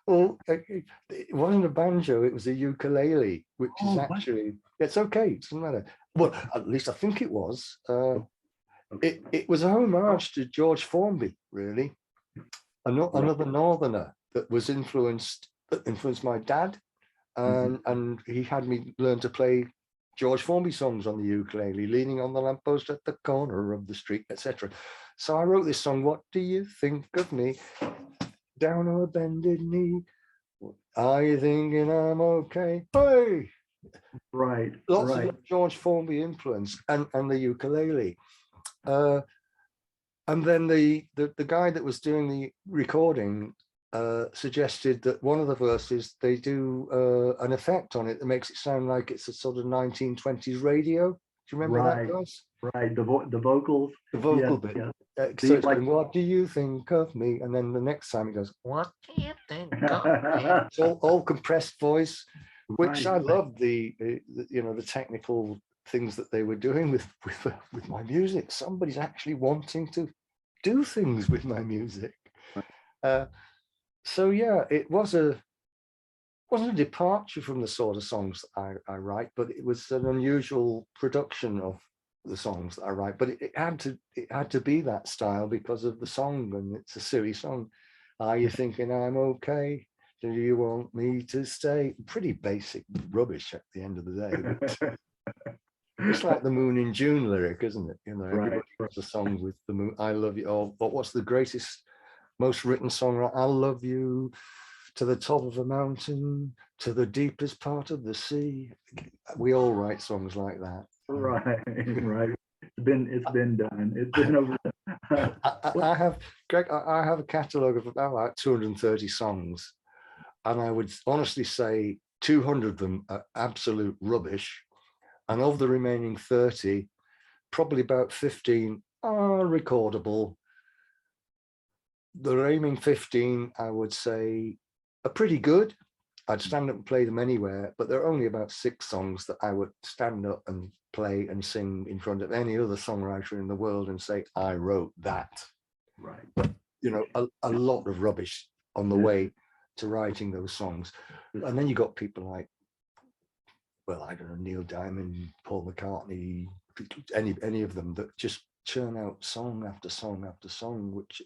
Well, it wasn't a banjo, it was a ukulele, which is actually, it's okay, it doesn't matter. Well, at least I think it was. It was a homage to George Formby, really. Another northerner that influenced my dad, and he had me learn to play George Formby songs on the ukulele, leaning on the lamppost at the corner of the street, etc. So I wrote this song, What Do You Think of Me? Down on a bended knee, are you thinking I'm okay? Hey! Right. Lots of George Formby influence and the ukulele. And then the guy that was doing the recording suggested that one of the verses, they do an effect on it that makes it sound like it's a sort of 1920s radio. Do you remember that, guys? Right, the vocals. The vocal bit. Yeah. So it's like, what do you think of me? And then the next time it goes, what do you think of me? It's all compressed voice, which I love the technical things that they were doing with my music. Somebody's actually wanting to do things with my music. So yeah, it wasn't a departure from the sort of songs I write, but it was an unusual production of the songs that I write. But it had to be that style because of the song, and it's a silly song. Are you thinking I'm okay? Do you want me to stay? Pretty basic rubbish at the end of the day. It's like the Moon in June lyric, isn't it? Everybody writes a song with the moon. I love you. Or what's the greatest, most written song? I'll love you to the top of a mountain, to the deepest part of the sea. We all write songs like that. Right. It's been done. It's been over. I have a catalogue of about 230 songs, and I would honestly say 200 of them are absolute rubbish. And of the remaining 30, probably about 15 are recordable. The remaining 15, I would say, are pretty good. I'd stand up and play them anywhere, but there are only about 6 songs that I would stand up and play and sing in front of any other songwriter in the world and say, I wrote that. Right. But, a lot of rubbish on the way to writing those songs. And then you got people like, well, I don't know, Neil Diamond, Paul McCartney, any of them that just churn out song after song after song, which,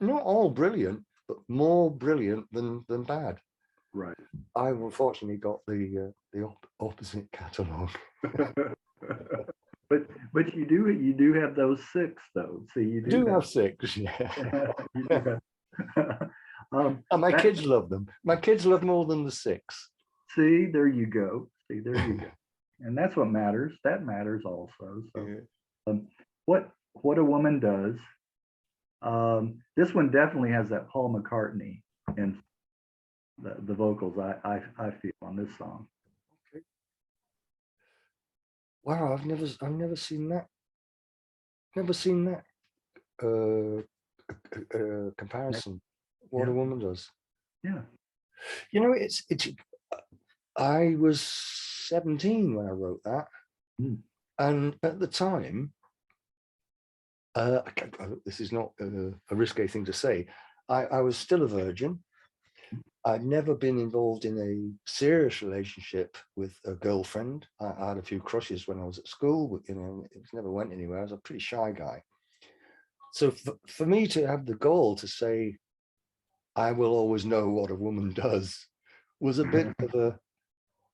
not all brilliant, but more brilliant than bad. Right. I've unfortunately got the opposite catalogue. but you do have those six though. See, you I do have six, you do yeah. have, And my that- kids love them. My kids love more than the six. see, there you go. See, there you go. And that's what matters. That matters also. So, Yeah. what a woman does. This one definitely has that Paul McCartney and the vocals. I feel on this song. Okay. Wow, I've never seen that. Never seen that comparison. What Yeah. a woman does. Yeah. You know, it's. I was 17 when I wrote that, and at the time, this is not a risque thing to say. I was still a virgin. I'd never been involved in a serious relationship with a girlfriend. I had a few crushes when I was at school, but you know, it never went anywhere. I was a pretty shy guy. So for me to have the goal to say, I will always know what a woman does, was a bit of a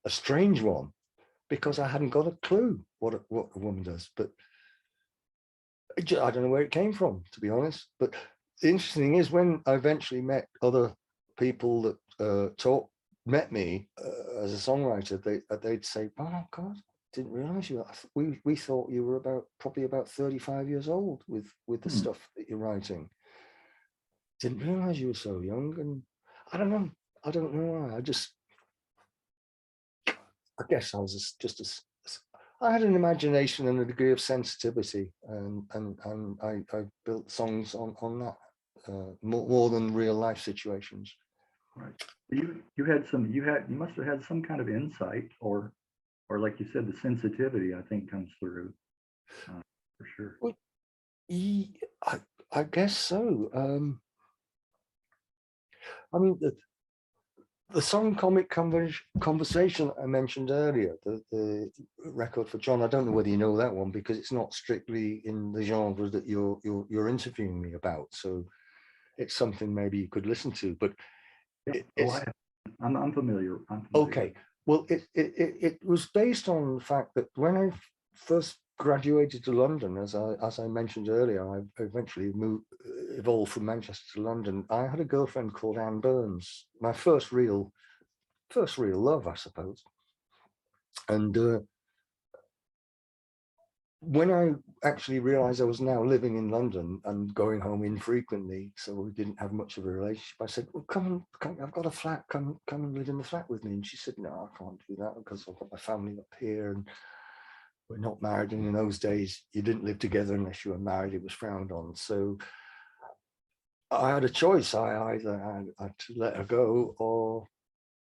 strange one, because I hadn't got a clue what a woman does. But I don't know where it came from, to be honest. But the interesting thing is, when I eventually met other people that met me as a songwriter, they'd say, "Oh God, didn't realize you. We thought you were probably about 35 years old with the stuff that you're writing. Didn't realize you were so young." And I don't know why. I guess I was I had an imagination and a degree of sensitivity, and I built songs on that more than real life situations. Right. You must have had some kind of insight, or like you said, the sensitivity, I think, comes through for sure. Well, I guess so. I mean, the song Comic Conversation I mentioned earlier, the record for John, I don't know whether you know that one, because it's not strictly in the genre that you're interviewing me about. So it's something maybe you could listen to, but I'm familiar. Okay. Well, it was based on the fact that when I first graduated to London, as I mentioned earlier, I eventually evolved from Manchester to London. I had a girlfriend called Anne Burns, my first real love, I suppose. And when I actually realized I was now living in London and going home infrequently, so we didn't have much of a relationship, I said, "Well, come, I've got a flat, come and live in the flat with me." And she said, "No, I can't do that because I've got my family up here and we're not married." And in those days, you didn't live together unless you were married. It was frowned on. So I had a choice. I either had to let her go or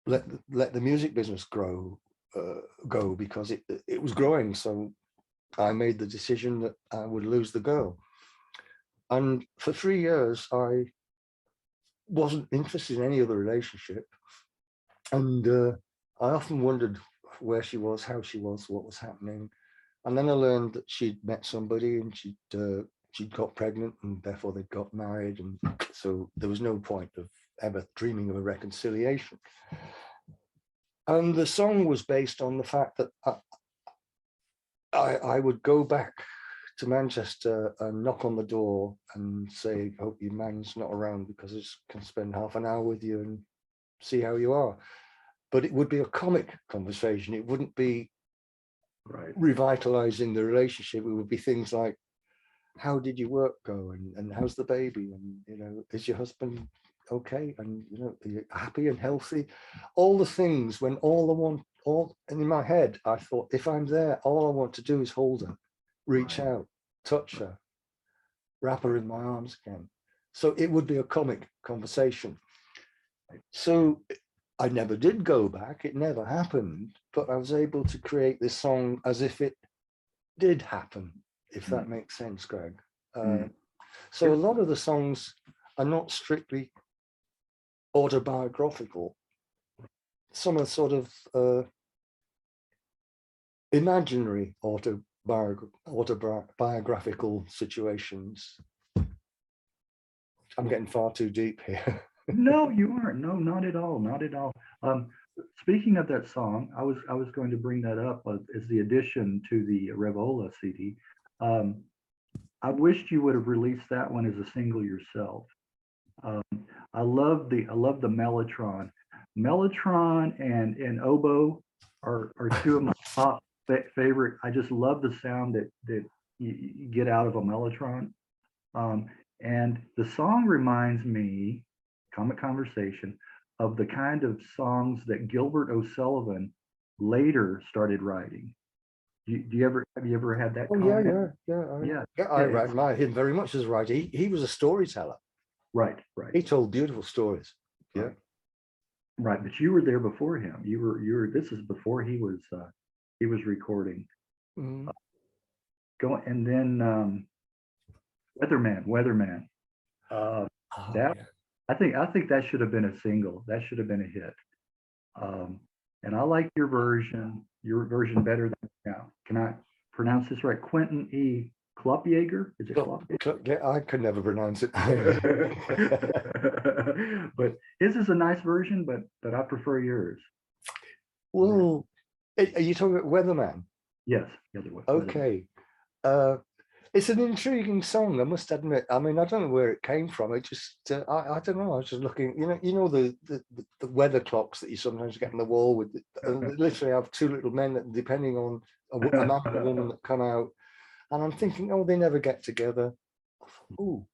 let the music business go, because it was growing. So I made the decision that I would lose the girl. And for 3 years, I wasn't interested in any other relationship. And I often wondered where she was, how she was, what was happening. And then I learned that she'd met somebody and she'd got pregnant, and therefore they'd got married. And so there was no point of ever dreaming of a reconciliation. And the song was based on the fact that I would go back to Manchester and knock on the door and say, "Hope your man's not around, because I just can spend half an hour with you and see how you are." But it would be a comic conversation. It wouldn't be revitalizing the relationship. It would be things like, "How did your work go? And how's the baby? And, you know, is your husband okay? And, you know, are you happy and healthy?" All the things, when and in my head, I thought, if I'm there, all I want to do is hold her, reach out, touch her, wrap her in my arms again. So it would be a comic conversation. So I never did go back. It never happened, but I was able to create this song as if it did happen, if that makes sense, Greg. So a lot of the songs are not strictly autobiographical. Some are sort of imaginary autobiographical situations. I'm getting far too deep here. No, you aren't. No, not at all. Not at all. speaking of that song, I was going to bring that up as the addition to the Rev-ola CD. I wished you would have released that one as a single yourself. Um, I love the mellotron. Mellotron and oboe are two of my top favorite. I just love the sound that you get out of a mellotron. And the song reminds me, Comic Conversation, of the kind of songs that Gilbert O'Sullivan later started writing. Have you ever had that? Oh comment? yeah. I admire him very much as a writer. He was a storyteller. Right. He told beautiful stories. Yeah. Right, but you were there before him. You were. This is before he was recording. Mm. And then Weatherman. That yeah. I think that should have been a single. That should have been a hit. And I like your version better than now. Can I pronounce this right? Quentin E. Klopjager? Is it Klopjager? Yeah, I could never pronounce it. But his is a nice version, but I prefer yours. Well, are you talking about Weatherman? Yes, the other way. Okay. It's an intriguing song, I must admit. I mean, I don't know where it came from. It just, I don't know. I was just looking, you know the weather clocks that you sometimes get on the wall with, literally have two little men that, depending on a man and a woman that come out. And I'm thinking, oh, they never get together. Oh,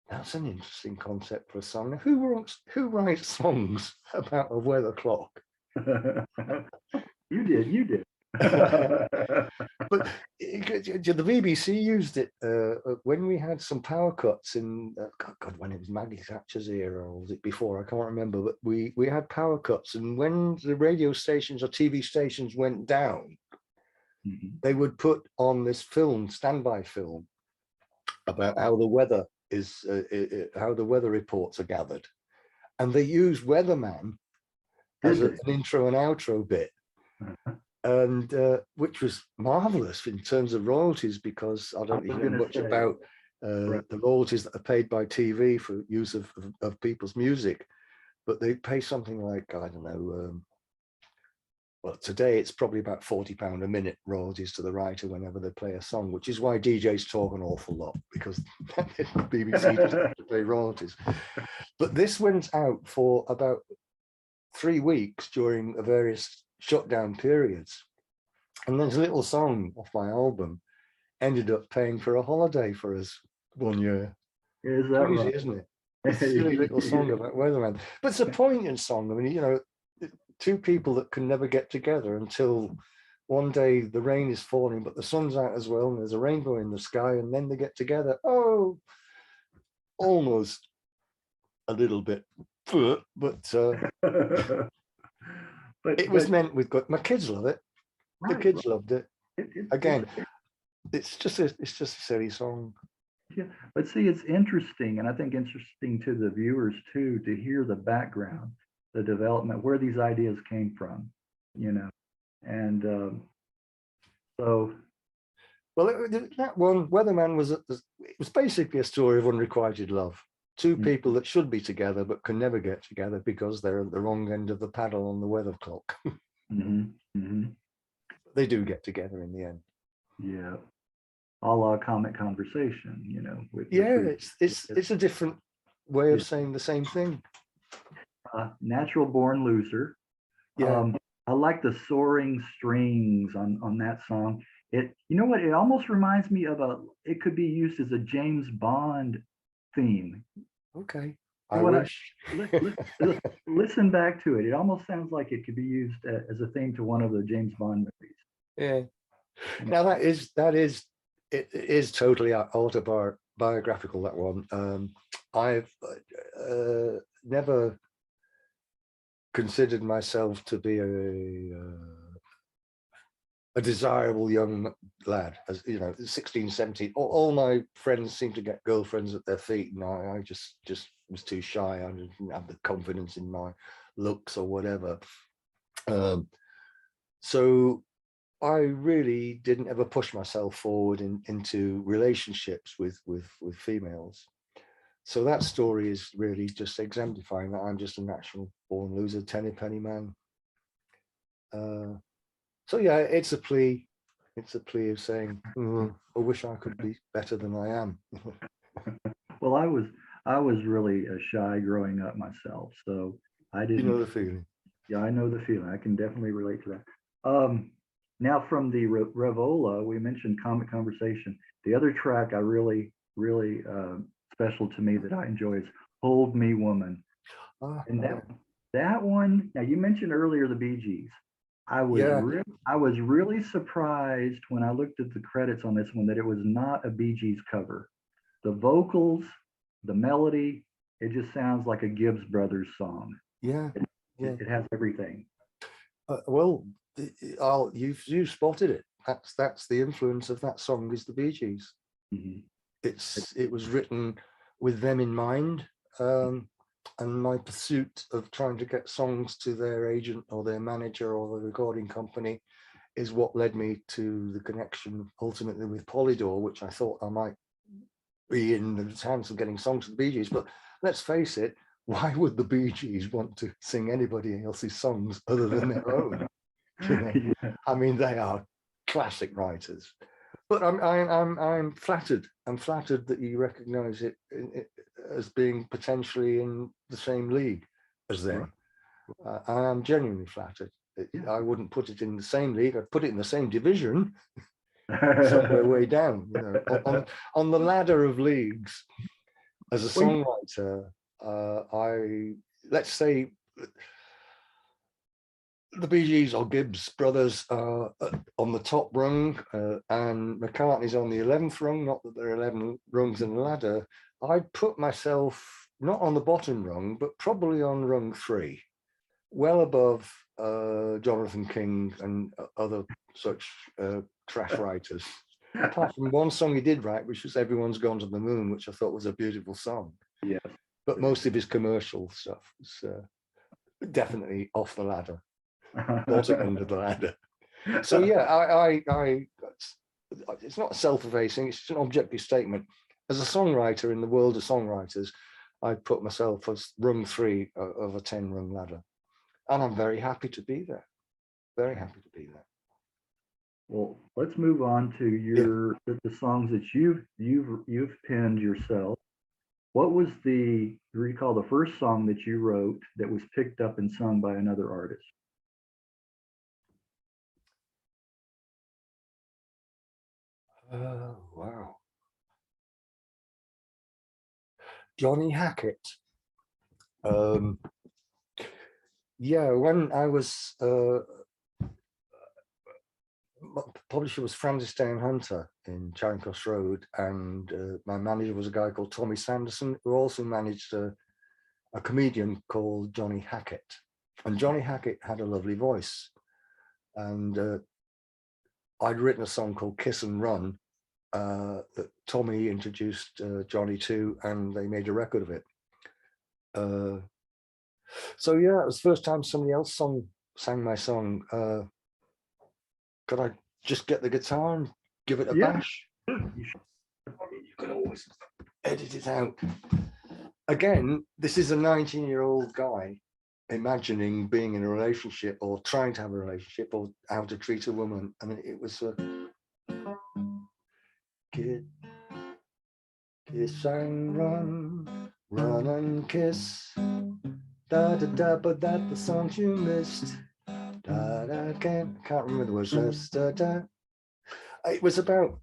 that's an interesting concept for a song. Now, who writes songs about a weather clock? You did. But the BBC used it when we had some power cuts in God, when it was Maggie Thatcher's era, or was it before? I can't remember. But we had power cuts, and when the radio stations or TV stations went down, they would put on this film, standby film, about how the weather is, how the weather reports are gathered, and they used Weatherman as an intro and outro bit. And which was marvelous in terms of royalties, because I don't even know much about the royalties that are paid by TV for use of people's music, but they pay something like, I don't know, well, today it's probably about £40 a minute royalties to the writer whenever they play a song, which is why DJs talk an awful lot, because the BBC doesn't have to pay royalties. But this went out for about 3 weeks during the various shutdown periods, and there's a little song off my album ended up paying for a holiday for us one year. Is that crazy, right? isn't it? It's a silly little song about Weatherman, but it's a poignant song. I mean, two people that can never get together until one day the rain is falling, but the sun's out as well, and there's a rainbow in the sky, and then they get together. Oh, almost a little bit, but it was meant with good. My kids love it. The kids loved it. Again, it's just a silly song. Yeah, but see, it's interesting, and I think interesting to the viewers too, to hear the background, the development, where these ideas came from, and so. Well, that one, Weatherman, was basically a story of unrequited love. Two people that should be together but can never get together because they're at the wrong end of the paddle on the weather clock. They do get together in the end. Yeah. A la Comic Conversation, it's a different way of saying the same thing. Natural Born Loser. Yeah. I like the soaring strings on that song. It almost reminds me of it could be used as a James Bond theme. Okay. Listen back to it. It almost sounds like it could be used as a theme to one of the James Bond movies. Yeah. Now that is totally autobiographical, that one. I've never considered myself to be a desirable young lad, as 16, 17. All my friends seem to get girlfriends at their feet, and I just was too shy. I didn't have the confidence in my looks or whatever. So I really didn't ever push myself forward into relationships with females. So that story is really just exemplifying that I'm just a natural born loser, tenny penny man. So yeah, it's a plea. It's a plea of saying, I wish I could be better than I am. Well, I was really shy growing up myself, so I You know the didn't. feeling. Yeah, I know the feeling. I can definitely relate to that. Now from the Rev-ola, we mentioned Comic Conversation. The other track I really, really special to me that I enjoy is Hold Me Woman. And that one, now you mentioned earlier the Bee Gees. I was really surprised when I looked at the credits on this one that it was not a Bee Gees cover. The vocals, the melody, it just sounds like a Gibbs Brothers song. Yeah, It has everything. Well, you've spotted it. That's the influence of that song is the Bee Gees. Mm-hmm. It was written with them in mind, and my pursuit of trying to get songs to their agent or their manager or the recording company is what led me to the connection ultimately with Polydor, which I thought I might be in the chance of getting songs to the Bee Gees. But let's face it, why would the Bee Gees want to sing anybody else's songs other than their own? You know? Yeah. I mean, they are classic writers. But I'm flattered. I'm flattered that you recognise it as being potentially in the same league as them. I am genuinely flattered. I wouldn't put it in the same league. I'd put it in the same division, somewhere way down. You know, on the ladder of leagues. As a songwriter, let's say the Bee Gees or Gibbs Brothers are on the top rung, and McCartney's on the 11th rung. Not that there are 11 rungs in the ladder. I'd put myself not on the bottom rung, but probably on rung 3, well above Jonathan King and other such trash writers. Apart from one song he did write, which was "Everyone's Gone to the Moon," which I thought was a beautiful song. Yeah. But most of his commercial stuff was definitely off the ladder, bottom end of the ladder. So yeah, I it's not self-effacing, it's just an objective statement. As a songwriter in the world of songwriters, I put myself as rung 3 of a 10-rung ladder. And I'm very happy to be there. Very happy to be there. Well, let's move on to the songs that you've penned yourself. What was you recall the first song that you wrote that was picked up and sung by another artist? Wow. Johnny Hackett. Yeah, when I was publisher was Francis Down Hunter in Charing Cross Road, and my manager was a guy called Tommy Sanderson, who also managed a comedian called Johnny Hackett. And Johnny Hackett had a lovely voice, and I'd written a song called Kiss and Run that Tommy introduced Johnny to, and they made a record of it. So yeah, it was the first time somebody else sang my song. Could I just get the guitar and give it a bash? You can always edit it out. Again, this is a 19-year-old guy imagining being in a relationship or trying to have a relationship or how to treat a woman. And it was kiss and run, run and kiss. Da da da, but that the songs you missed. Da da, can't remember the words. Da da. It was about.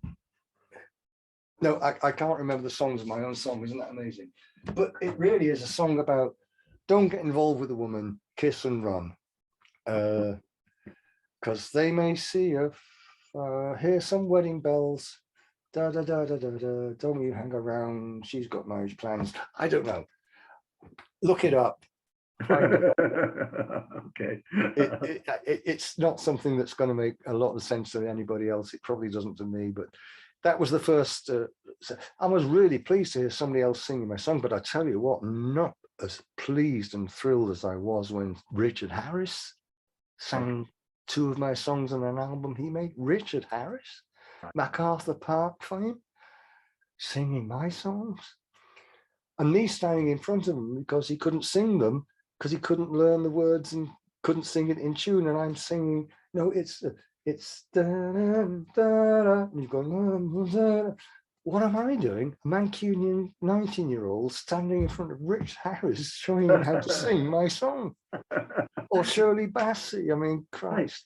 No, I can't remember the songs of my own song. Isn't that amazing? But it really is a song about don't get involved with a woman, kiss and run, because they may see you, hear some wedding bells. Da da da da da da. Don't you hang around? She's got marriage plans. I don't know. Look it up. Okay. It's not something that's going to make a lot of sense to anybody else. It probably doesn't to me, but that was the first. I was really pleased to hear somebody else singing my song, but I tell you what, not as pleased and thrilled as I was when Richard Harris sang 2 of my songs on an album he made. Richard Harris, MacArthur Park fame, singing my songs. and me standing in front of him because he couldn't sing them because he couldn't learn the words and couldn't sing it in tune. And I'm singing, no, it's da, da, da, da, and you're going, da, da. What am I doing? A Mancunian 19-year-old standing in front of Rich Harris showing him how to sing my song. Or Shirley Bassey. I mean, Christ.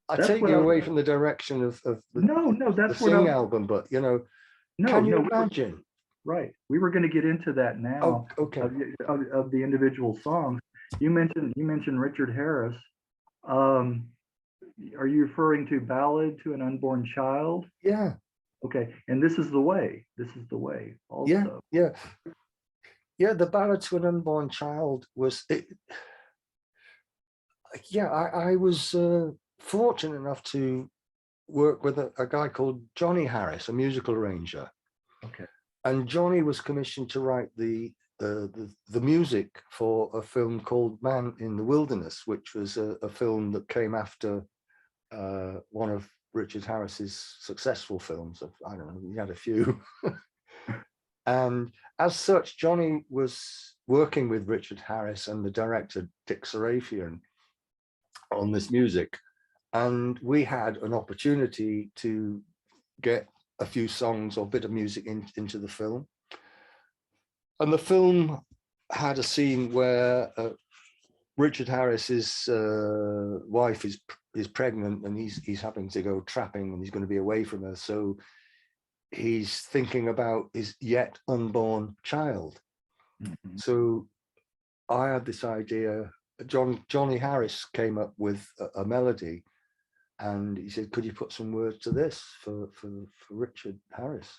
I take you away from the direction of the Sing album, but you know, can you imagine? Right. We were going to get into that now. Oh, okay. Of the individual songs. You mentioned Richard Harris. Are you referring to Ballad to an Unborn Child? Yeah. Okay. And This Is the Way. This Is the Way also. Yeah. The Ballad to an Unborn Child was it. Yeah, I was fortunate enough to work with a guy called Johnny Harris, a musical arranger. Okay. And Johnny was commissioned to write the music for a film called Man in the Wilderness, which was a film that came after one of Richard Harris's successful films. I don't know, he had a few. And as such, Johnny was working with Richard Harris and the director Dick Sarafian on this music, and we had an opportunity to get a few songs or bit of music into the film. And the film had a scene where Richard Harris's wife is pregnant, and he's having to go trapping, and he's going to be away from her, so he's thinking about his yet unborn child. Mm-hmm. So I had this idea. Johnny Harris came up with a melody, and he said, could you put some words to this for Richard Harris?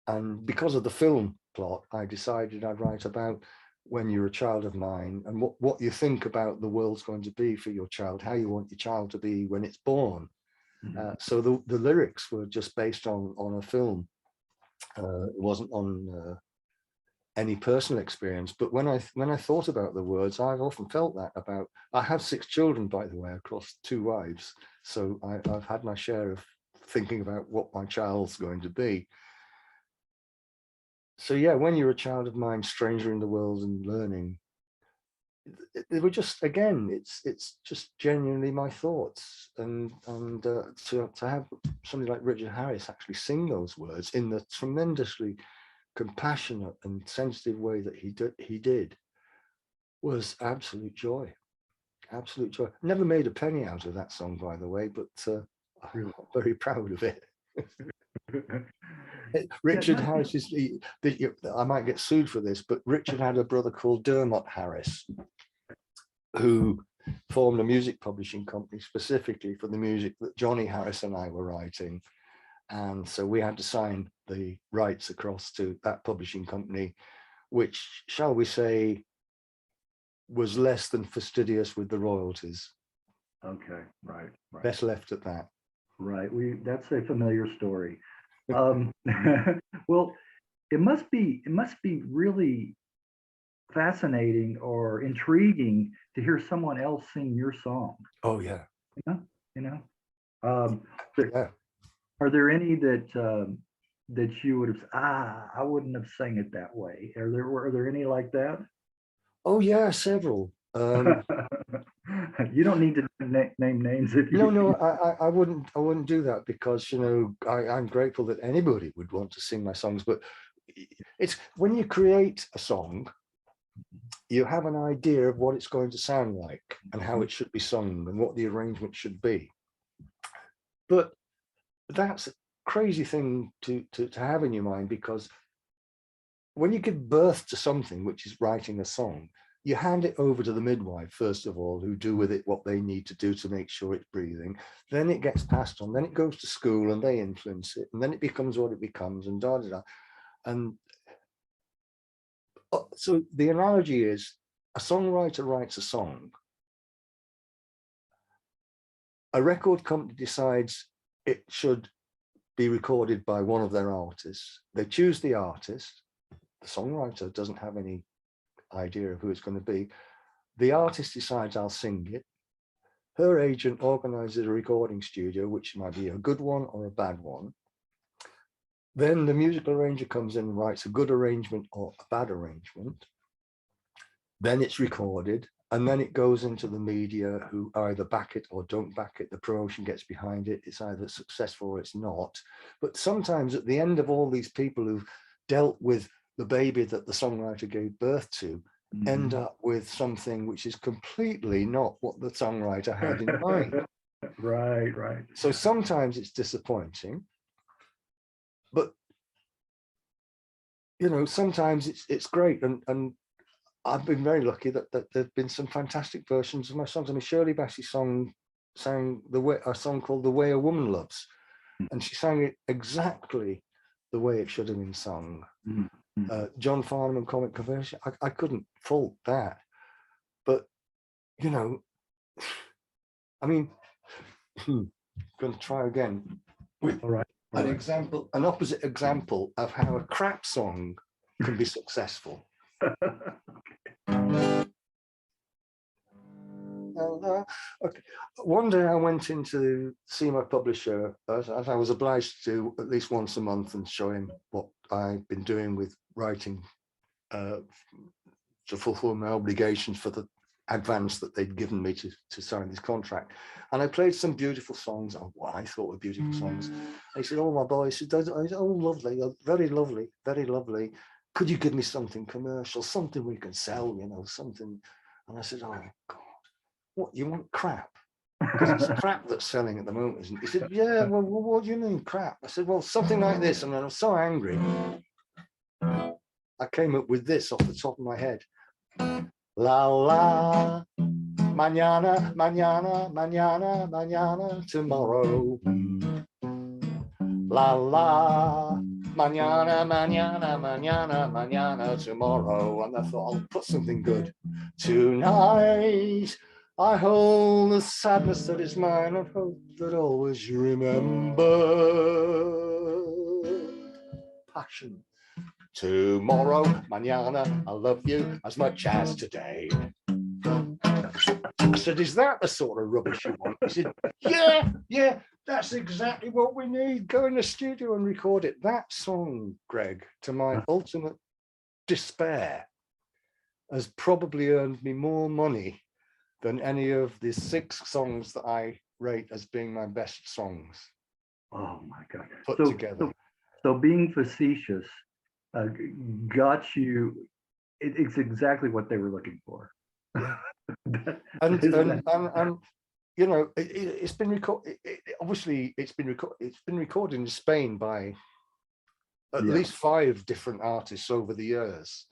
And because of the film plot, I decided I'd write about when you're a child of mine and what you think about the world's going to be for your child, how you want your child to be when it's born. Mm-hmm. So the lyrics were just based on a film. It wasn't on any personal experience, but when I thought about the words, I've often felt that about. I have 6 children, by the way, across 2 wives, so I've had my share of thinking about what my child's going to be. So yeah, when you're a child of mine, stranger in the world and learning, they were just, again, it's just genuinely my thoughts, and to have somebody like Richard Harris actually sing those words in the tremendously compassionate and sensitive way that he did was absolute joy. Never made a penny out of that song, by the way, but I'm very proud of it. Richard Harris is, I might get sued for this, but Richard had a brother called Dermot Harris, who formed a music publishing company specifically for the music that Johnny Harris and I were writing. And so we had to sign the rights across to that publishing company, which, shall we say, was less than fastidious with the royalties. Okay, right. Best left at that. Right, that's a familiar story. Well, it must be really fascinating or intriguing to hear someone else sing your song. Oh yeah. You know. Yeah. Are there any that you would have? I wouldn't have sang it that way. Were there any like that? Oh yeah, several. You don't need to name names if you. No, I wouldn't do that, because I'm grateful that anybody would want to sing my songs. But it's when you create a song, you have an idea of what it's going to sound like and how it should be sung and what the arrangement should be. But that's a crazy thing to have in your mind, because when you give birth to something, which is writing a song, you hand it over to the midwife, first of all, who do with it what they need to do to make sure it's breathing. Then it gets passed on, then it goes to school and they influence it, and then it becomes what it becomes, and da da da. And so the analogy is, a songwriter writes a song, a record company decides it should be recorded by one of their artists. They choose the artist. The songwriter doesn't have any idea of who it's going to be. The artist decides, I'll sing it. Her agent organizes a recording studio, which might be a good one or a bad one. Then the musical arranger comes in and writes a good arrangement or a bad arrangement. Then it's recorded, and then it goes into the media, who either back it or don't back it. The promotion gets behind it. It's either successful or it's not. But sometimes at the end of all these people who've dealt with the baby that the songwriter gave birth to, end up with something which is completely not what the songwriter had in mind. Right, right. So sometimes it's disappointing, but you know, sometimes it's great. And I've been very lucky that there've been some fantastic versions of my songs. I mean, Shirley Bassey sang a song called "The Way a Woman Loves," and she sang it exactly the way it should have been sung. John Farnham and Comic Conversion, I couldn't fault that. But you know, I mean, I'm going to try again with an opposite example of how a crap song can be successful. Okay. One day I went in to see my publisher, as I was obliged to do at least once a month, and show him what I've been doing with writing to fulfill my obligations for the advance that they'd given me to sign this contract. And I played some beautiful songs, or what I thought were beautiful songs. And he said, "Oh, my boy," I said, "Oh, lovely, very lovely, very lovely. Could you give me something commercial, something we can sell, you know, something?" And I said, "Oh, God, what, you want crap? Because it's crap that's selling at the moment, isn't it?" He said, "Yeah, well, what do you mean crap?" I said, "Well, something like this." And I was so angry, I came up with this off the top of my head. La la, mañana, mañana, mañana, mañana, tomorrow. La la, mañana, mañana, mañana, mañana, tomorrow. And I thought, I'll put something good. Tonight, I hold the sadness that is mine, and hope that always you remember. Passion. Tomorrow, mañana, I love you as much as today. I said, "Is that the sort of rubbish you want?" He said, yeah, that's exactly what we need. Go in the studio and record it. That song, Greg, to my ultimate despair, has probably earned me more money than any of the 6 songs that I rate as being my best songs. Oh my God. Put together. So being facetious got you, it's exactly what they were looking for. Yeah. and you know, it's been recorded. Obviously, it's been recorded in Spain by at least 5 different artists over the years,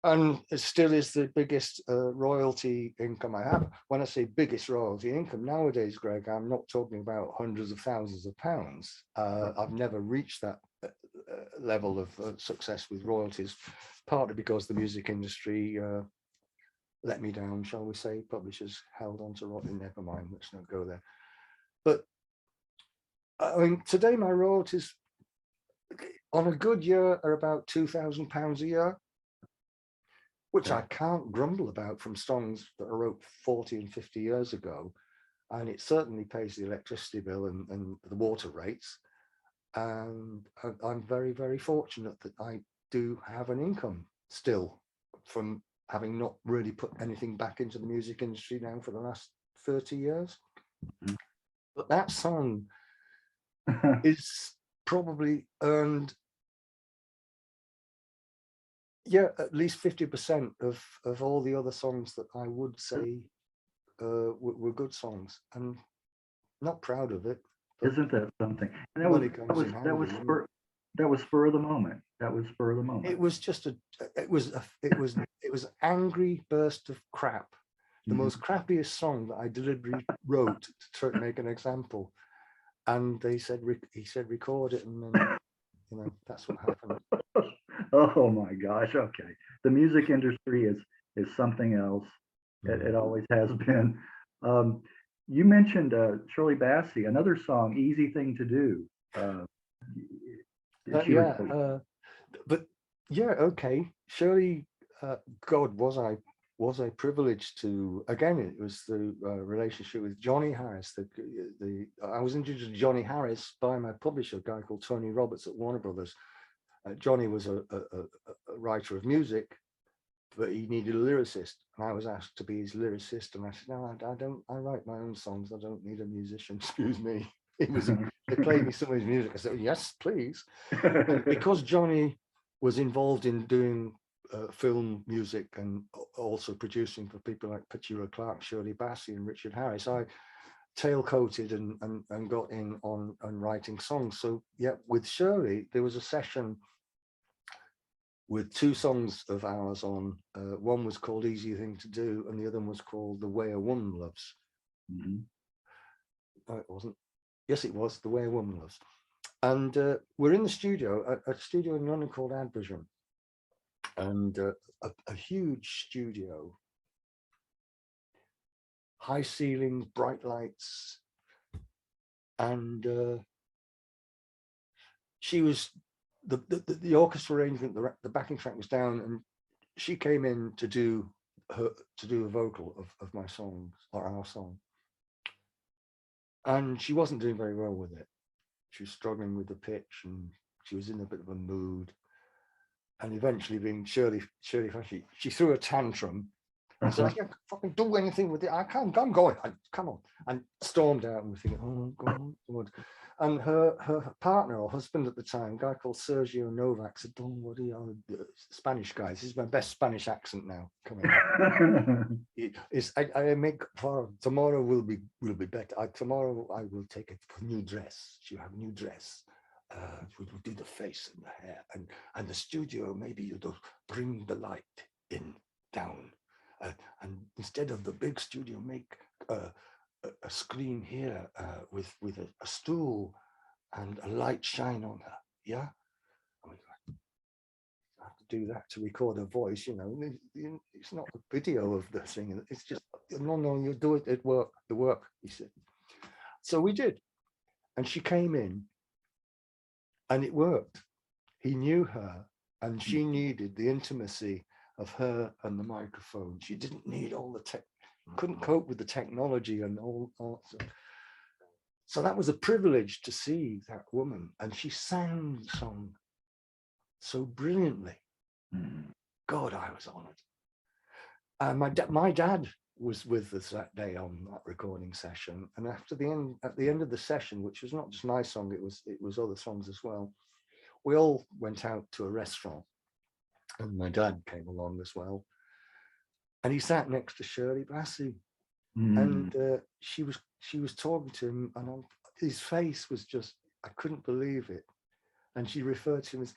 and it still is the biggest royalty income I have. When I say biggest royalty income nowadays, Greg, I'm not talking about hundreds of thousands of pounds. I've never reached that level of success with royalties, partly because the music industry let me down, shall we say. Publishers held on to royalties. Never mind, let's not go there. But I mean, today my royalties on a good year are about £2,000 a year, which I can't grumble about from songs that I wrote 40 and 50 years ago. And it certainly pays the electricity bill and the water rates. And I'm very, very fortunate that I do have an income still from having not really put anything back into the music industry now for the last 30 years. But that song is probably earned, at least 50% of all the other songs that I would say were good songs. And not proud of it. Isn't that something? And that was spur of the moment. That was spur of the moment. It was just it was an angry burst of crap. The most crappiest song that I deliberately wrote to try to make an example. And they said, he said, record it, and then, you know, that's what happened. Oh my gosh. Okay. The music industry is something else. It always has been. You mentioned Shirley Bassey, another song, Easy Thing to Do. But yeah, okay. Shirley, God, was was a privilege to, again, it was the relationship with Johnny Harris. I was introduced to Johnny Harris by my publisher, a guy called Tony Roberts at Warner Brothers. Johnny was a writer of music, but he needed a lyricist, and I was asked to be his lyricist. And I said, no, I write my own songs. I don't need a musician. Excuse me. They played me some of his music. I said, yes, please. And because Johnny was involved in doing film music and also producing for people like Petula Clark, Shirley Bassey, and Richard Harris, I tailcoated and got in on writing songs. So yeah, with Shirley, there was a session with 2 songs of ours on. One was called Easy Thing to Do, and the other one was called The Way a Woman Loves. Mm-hmm. No, it wasn't. Yes, it was The Way a Woman Loves. And we're in the studio, a studio in London called Advision, and a huge studio, high ceilings, bright lights, and she was the orchestra arrangement. The backing track was down, and she came in to do a vocal of my songs, or our song, and she wasn't doing very well with it. She was struggling with the pitch, and she was in a bit of a mood. And eventually, being Shirley, she threw a tantrum and said, I can't fucking do anything with it. I'm going. Come on. And stormed out, and we're thinking, oh, God. And her partner or husband at the time, a guy called Sergio Novak, said, don't worry, Spanish guy. This is my best Spanish accent now coming up. I make for tomorrow will be better. Tomorrow I will take a new dress. She'll have a new dress. We'll do the face and the hair, and the studio, maybe you'll bring the light in down, and instead of the big studio, make a screen here with a stool and a light shine on her. Yeah, I mean, I have to do that to record her voice. It's not a video of the thing. It's just no. You do it. It work. The work. He said. So we did, and she came in. And it worked. He knew her, and she needed the intimacy of her and the microphone. She didn't need all the tech, couldn't cope with the technology and all. So that was a privilege to see that woman, and she sang the song so brilliantly. God, I was honored. My dad was with us that day on that recording session, and at the end of the session, which was not just my song, it was other songs as well, we all went out to a restaurant, and my dad came along as well, and he sat next to Shirley Bassey, and she was talking to him, and his face was just, I couldn't believe it, and she referred to him as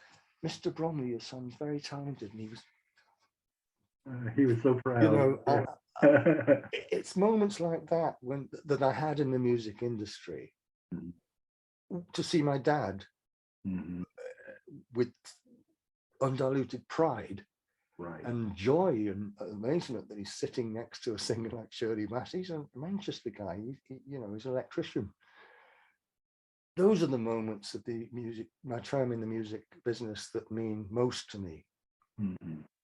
Mr. Bromley, your son's very talented, and he was so proud. It's moments like that that I had in the music industry, to see my dad with undiluted pride, right, and joy and amazement that he's sitting next to a singer like Shirley Bassey. He's a Manchester guy. He's an electrician. Those are the moments of the music, my time in the music business, that mean most to me.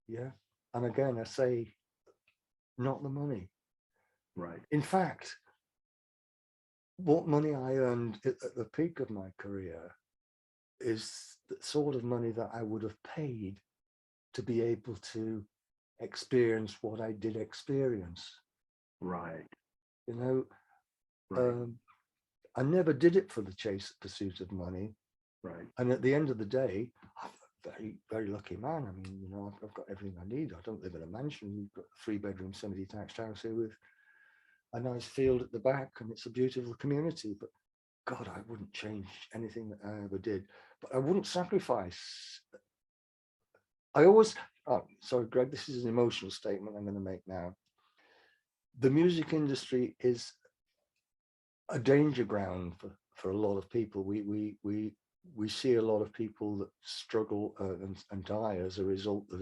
Yeah, and again, I say, not the money. Right. In fact, what money I earned at the peak of my career is the sort of money that I would have paid to be able to experience what I did experience. Right. Right. I never did it for the pursuit of money. Right. And at the end of the day, I'm a very, very lucky man. I mean, I've got everything I need. I don't live in a mansion. We've got a 3-bedroom, semi-detached house here with a nice field at the back, and it's a beautiful community. But God, I wouldn't change anything that I ever did. But I wouldn't sacrifice. I always, sorry, Greg, this is an emotional statement I'm going to make now. The music industry is a danger ground for a lot of people. We see a lot of people that struggle and die as a result of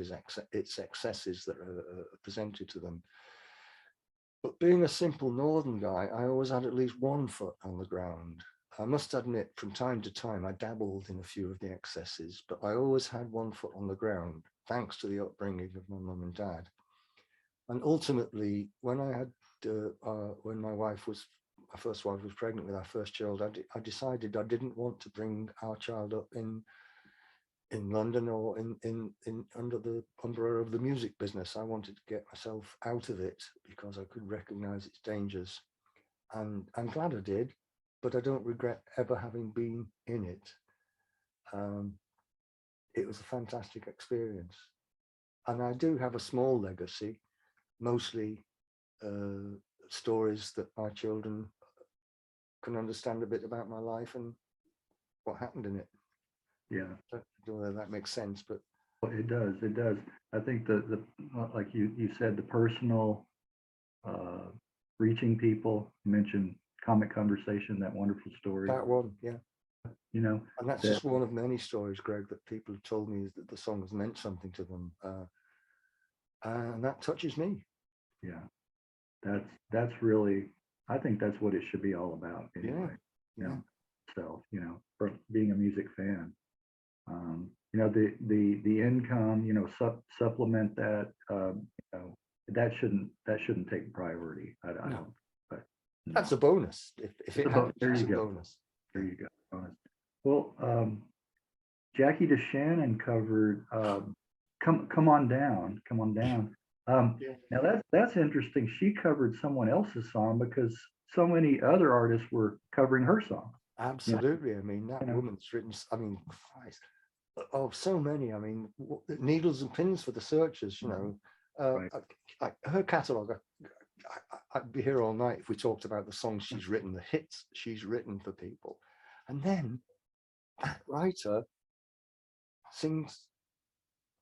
its excesses that are presented to them. But being a simple northern guy, I always had at least one foot on the ground. I must admit, from time to time, I dabbled in a few of the excesses, but I always had one foot on the ground, thanks to the upbringing of my mum and dad. And ultimately, when I had, when my first wife was pregnant with our first child, I decided I didn't want to bring our child up in London or in under the umbrella of the music business. I wanted to get myself out of it because I could recognize its dangers. And I'm glad I did, but I don't regret ever having been in it. It was a fantastic experience. And I do have a small legacy, mostly stories that my children can understand a bit about my life and what happened in it. Yeah. I don't know whether that makes sense, but It does. It does. I think the like you said, the personal, reaching people. You mentioned Comic Conversation, that wonderful story. that one, yeah. You know, And that's just one of many stories, Greg, that people have told me is that the song has meant something to them. And that touches me. Yeah, that's really, I think that's what it should be all about anyway. Yeah. You know, so, for being a music fan, the income, supplement that, that shouldn't take priority. I No. don't, but no. That's a bonus. If it happens, There it's you a go. bonus. There you go. Bonus. Well, Jackie DeShannon covered "Come On Down." Come on down. Yeah. Now that's interesting. She covered someone else's song because so many other artists were covering her song. Absolutely. I mean, that woman's written, I mean, Christ, oh, so many. I mean, needles and pins for the searchers, Right. Her catalogue, I'd be here all night if we talked about the songs she's written, the hits she's written for people. And then that writer sings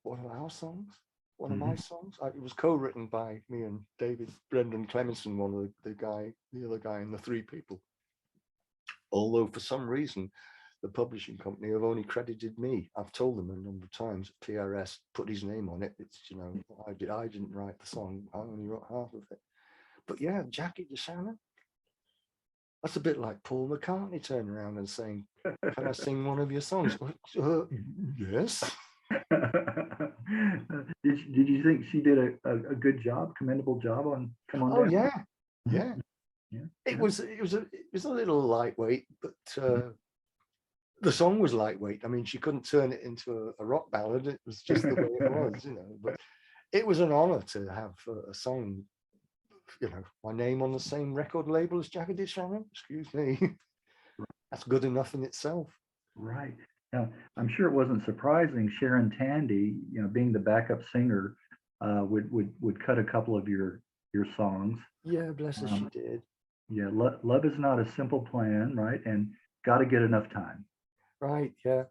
one of our songs, one of my songs. It was co-written by me and David Brendan Clemenson, one of the other guy in the Three People. Although for some reason, the publishing company have only credited me. I've told them a number of times, PRS put his name on it. It's, I didn't write the song. I only wrote half of it. But yeah, Jackie DeShannon. That's a bit like Paul McCartney turning around and saying, "Can I sing one of your songs?" Yes. Did you think she did a good job, commendable job on "Come On Down"? Yeah, yeah. Yeah. It was a little lightweight, but the song was lightweight. I mean, she couldn't turn it into a rock ballad. It was just the way it was, But it was an honor to have a song, my name on the same record label as Jackie DeShannon. Excuse me. That's good enough in itself. Right. Now, I'm sure it wasn't surprising. Sharon Tandy, being the backup singer, would cut a couple of your songs. Yeah, bless her, she did. Yeah, love is not a simple plan, right? And got to get enough time. Right. Yeah.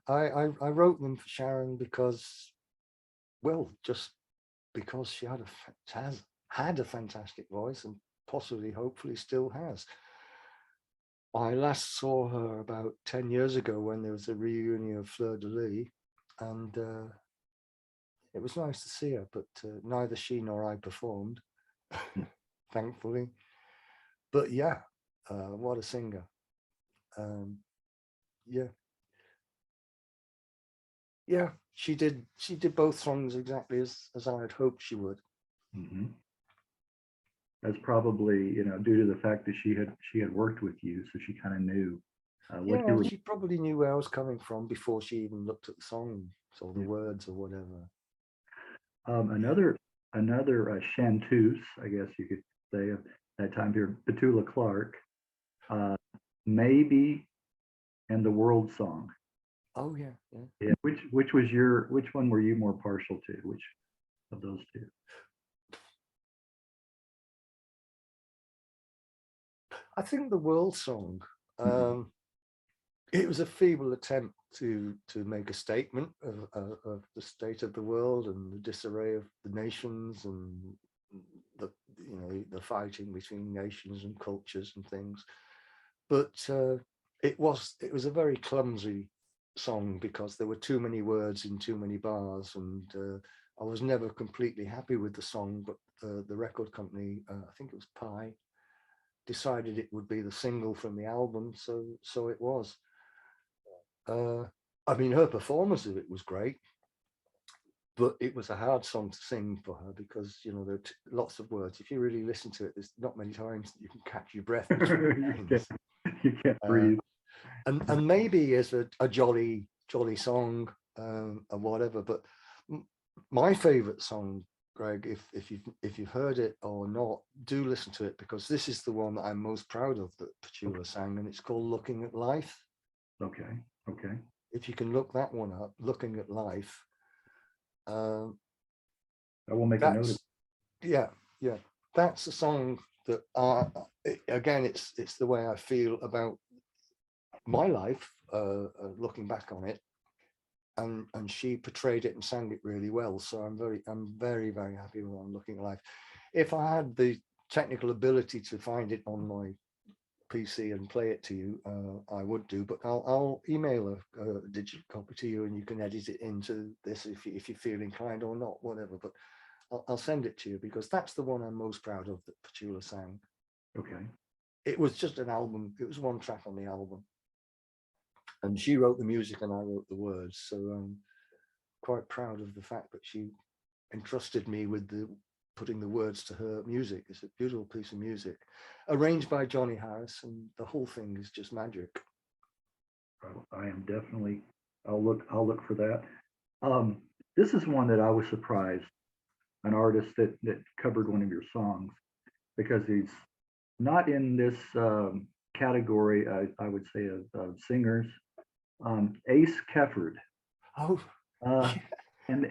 I wrote them for Sharon because, well, just because she had a fantastic voice and possibly, hopefully, still has. I last saw her about 10 years ago when there was a reunion of Fleur de Lis, and it was nice to see her, but neither she nor I performed, thankfully. But yeah, what a singer. Yeah, she did both songs exactly as I had hoped she would. Mm-hmm. That's probably, due to the fact that she had worked with you, so she kind of knew what you were. She probably knew where I was coming from before she even looked at the song or the words or whatever. Another chanteuse, I guess you could say, of that time period, Petula Clark, Maybe, and the World Song. Oh yeah. Yeah. Which one were you more partial to? Which of those two? I think the World Song. It was a feeble attempt to make a statement of the state of the world and the disarray of the nations and the fighting between nations and cultures and things. But it was a very clumsy song because there were too many words in too many bars, and I was never completely happy with the song. But the record company, I think it was Pi, decided it would be the single from the album, so it was. I mean, her performance of it was great. but it was a hard song to sing for her because, you know, there are lots of words. If you really listen to it, there's not many times that you can catch your breath between lines. You can't breathe. And maybe as a jolly song and whatever, but my favorite song, Greg, if you've heard it or not, do listen to it, because this is the one that I'm most proud of that Petula sang, and it's called Looking at Life. Okay. If you can look that one up, Looking at Life. I will make a note of it. Yeah. That's a song that, again, it's the way I feel about my life, looking back on it, and she portrayed it and sang it really well. So I'm very happy with I'm Looking at Life. If I had the technical ability to find it on my PC and play it to you, I would do, but I'll email a digital copy to you, and you can edit it into this if you feel inclined or not, whatever. But I'll send it to you, because that's the one I'm most proud of that Petula sang. Okay. It was just an album. It was one track on the album, and she wrote the music and I wrote the words. So I'm quite proud of the fact that she entrusted me with putting the words to her music. It's a beautiful piece of music, arranged by Johnny Harris, and the whole thing is just magic. I am definitely, I'll look for that. This is one that I was surprised, an artist that covered one of your songs, because he's not in this category, I would say, of singers. Ace Kefford. Oh, and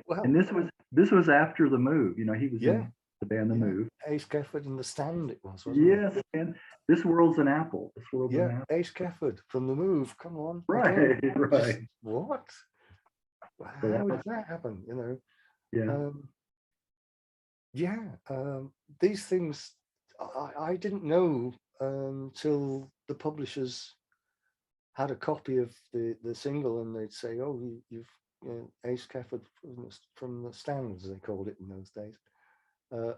this was after the Move. You know, he was in the band The Move. Ace Kefford in The Stand, it was, wasn't yes, it? And This World's an Apple. This World's an Apple. Ace Kefford from The Move. Come on. Right. What? How did that happen? You know? These things I didn't know until the publishers had a copy of the single, and they'd say, "Oh, you've Ace Kefford from the Stand, as they called it in those days,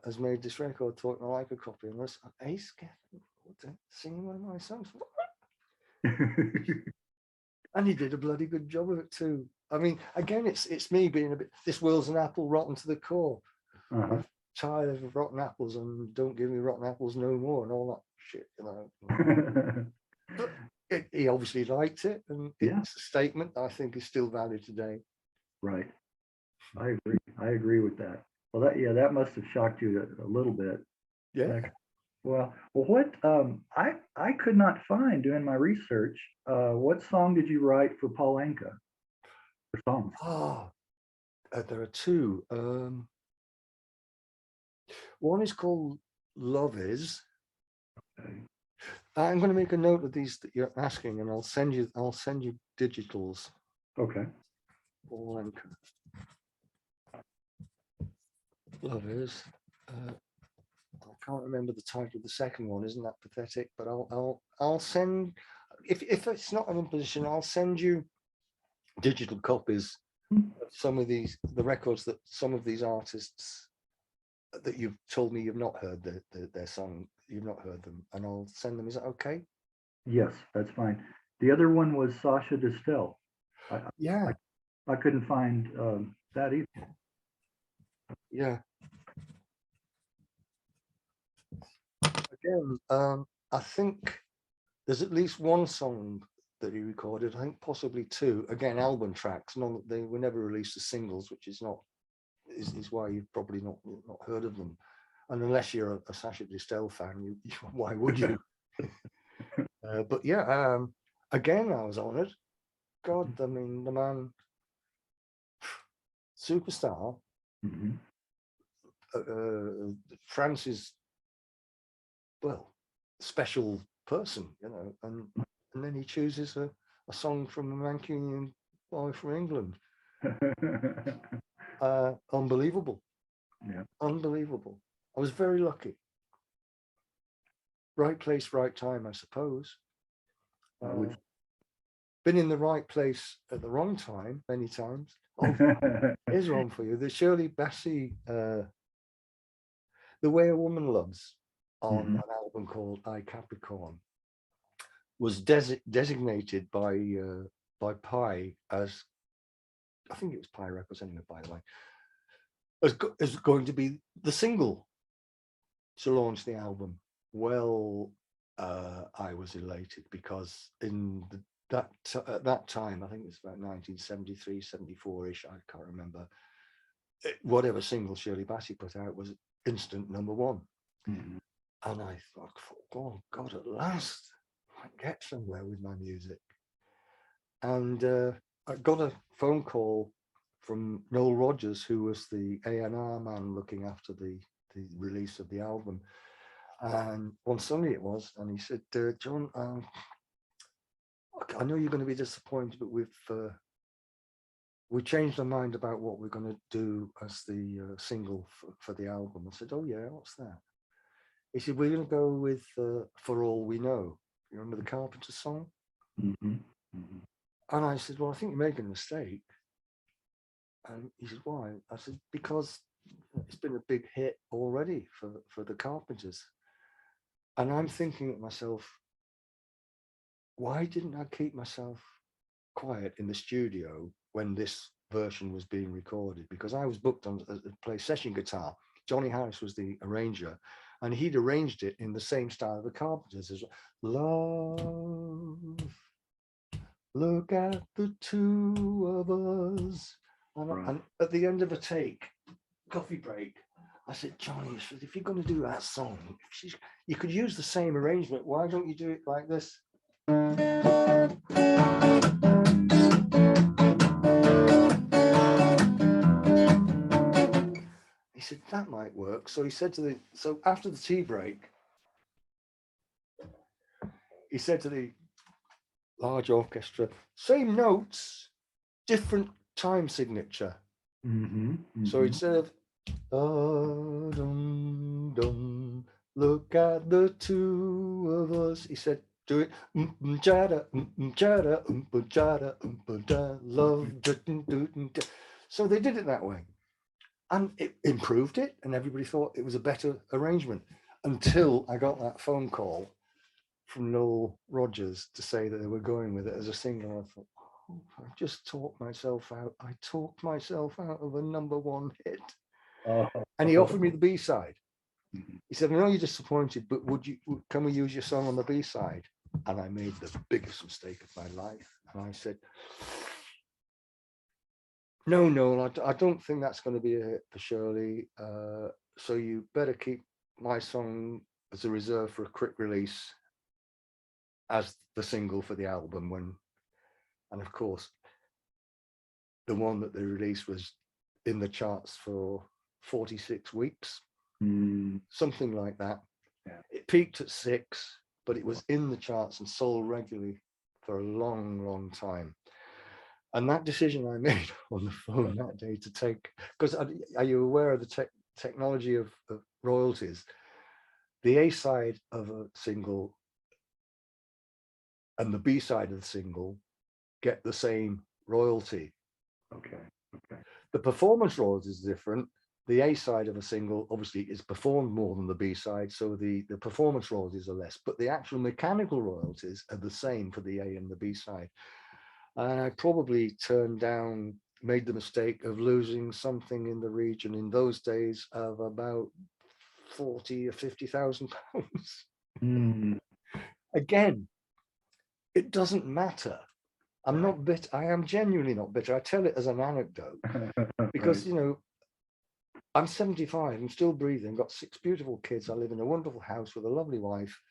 has made this record. Thought I like a copy." And I was, Ace Kefford singing one of my songs. And he did a bloody good job of it too. I mean, again, it's me being a bit, this world's an apple rotten to the core. I'm tired of rotten apples, and don't give me rotten apples no more, and all that shit, you know. But he obviously liked it, and it's a statement I think is still valid today. Right. I agree with that. Well, that must have shocked you a little bit. Yeah. Well, what I could not find doing my research. What song did you write for Paul Anka? For songs? There are two. One is called Love Is. Okay. I'm going to make a note of these that you're asking, and I'll send you digitals. Okay. Paul Anka. Love Is. I can't remember the title of the second one. Isn't that pathetic? But I'll send, if it's not an imposition, I'll send you digital copies of some of the records that some of these artists that you've told me you've not heard their song, you've not heard them, and I'll send them. Is that okay? Yes, that's fine. The other one was Sasha Distel. I couldn't find that either. Yeah. Again, I think there's at least one song that he recorded. I think possibly two. Again, album tracks. They were never released as singles, which is why you've probably not heard of them. And unless you're a Sasha Distel fan, why would you? But yeah, again, I was honoured. God, I mean, the man, superstar. Mm-hmm. France's, well, special person, you know, and then he chooses a song from a Mancunian boy from England. Unbelievable. Yeah. Unbelievable. I was very lucky. Right place, right time, I suppose. Been in the right place at the wrong time many times. Oh, here's one for you. The Shirley Bassey, The Way a Woman Loves, on an album called I Capricorn, was designated by Pi as, I think it was Pi Records anyway, by the way, as going to be the single to launch the album. Well, I was elated because at that time, I think it was about 1973, 74-ish, I can't remember, whatever single Shirley Bassey put out was instant number one. Mhm. And I thought, oh God, at last I get somewhere with my music. And I got a phone call from Noel Rodgers, who was the A&R man looking after the release of the album. And one Sunday it was, and he said, John, I know you're going to be disappointed, but we changed our mind about what we're going to do as the single for the album. I said, oh yeah, what's that? He said, we're going to go with For All We Know. You remember the Carpenters song? Mhm. Mhm. And I said, well, I think you're making a mistake. And he said, why? I said, because it's been a big hit already for the Carpenters. And I'm thinking to myself, why didn't I keep myself quiet in the studio when this version was being recorded? Because I was booked on to play session guitar. Johnny Harris was the arranger, and he'd arranged it in the same style of the Carpenters as Love, look at the two of us. And at the end of a coffee break, I said, Johnny, if you're going to do that song, you could use the same arrangement. Why don't you do it like this? He said, that might work. So he said so after the tea break, he said to the large orchestra, same notes, different time signature. Mhm. So Mhm. instead of dum, dum, look at the two of us, he said, do it love. So they did it that way, and it improved it, and everybody thought it was a better arrangement until I got that phone call from Noel Rodgers to say that they were going with it as a single. I thought, oh, I just talked myself out. I talked myself out of a #1 hit. And he offered me the B-side. He said, I know you're disappointed, but can we use your song on the B-side? And I made the biggest mistake of my life. And I said, no, I don't think that's going to be a hit for Shirley. So you better keep my song as a reserve for a quick release as the single for the album. And of course, the one that they released was in the charts for 46 weeks, something like that. Yeah. It peaked at 6, but it was in the charts and sold regularly for a long time. And that decision I made on the phone that day to take, because are you aware of the technology of royalties? The A side of a single and the B side of the single get the same royalty. Okay. The performance royalties is different. The A side of a single obviously is performed more than the B side, so the performance royalties are less, but the actual mechanical royalties are the same for the A and the B side. And I probably made the mistake of losing something in the region in those days of about 40 or 50,000 pounds. Again, it doesn't matter. I'm not bitter. I am genuinely not bitter. I tell it as an anecdote because, you know, I'm 75, I'm still breathing, got 6 beautiful kids. I live in a wonderful house with a lovely wife.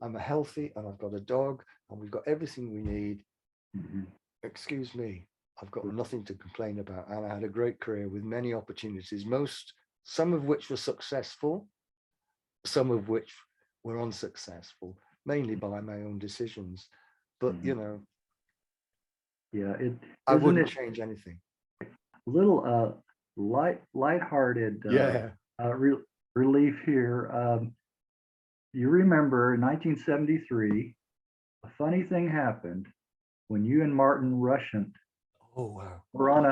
I'm healthy and I've got a dog and we've got everything we need. Excuse me, I've got nothing to complain about. And I had a great career with many opportunities, some of which were successful, some of which were unsuccessful, mainly by my own decisions. But, you know, yeah, I wouldn't change anything. Little lighthearted relief here. You remember in 1973, a funny thing happened when you and Martin Rushent were on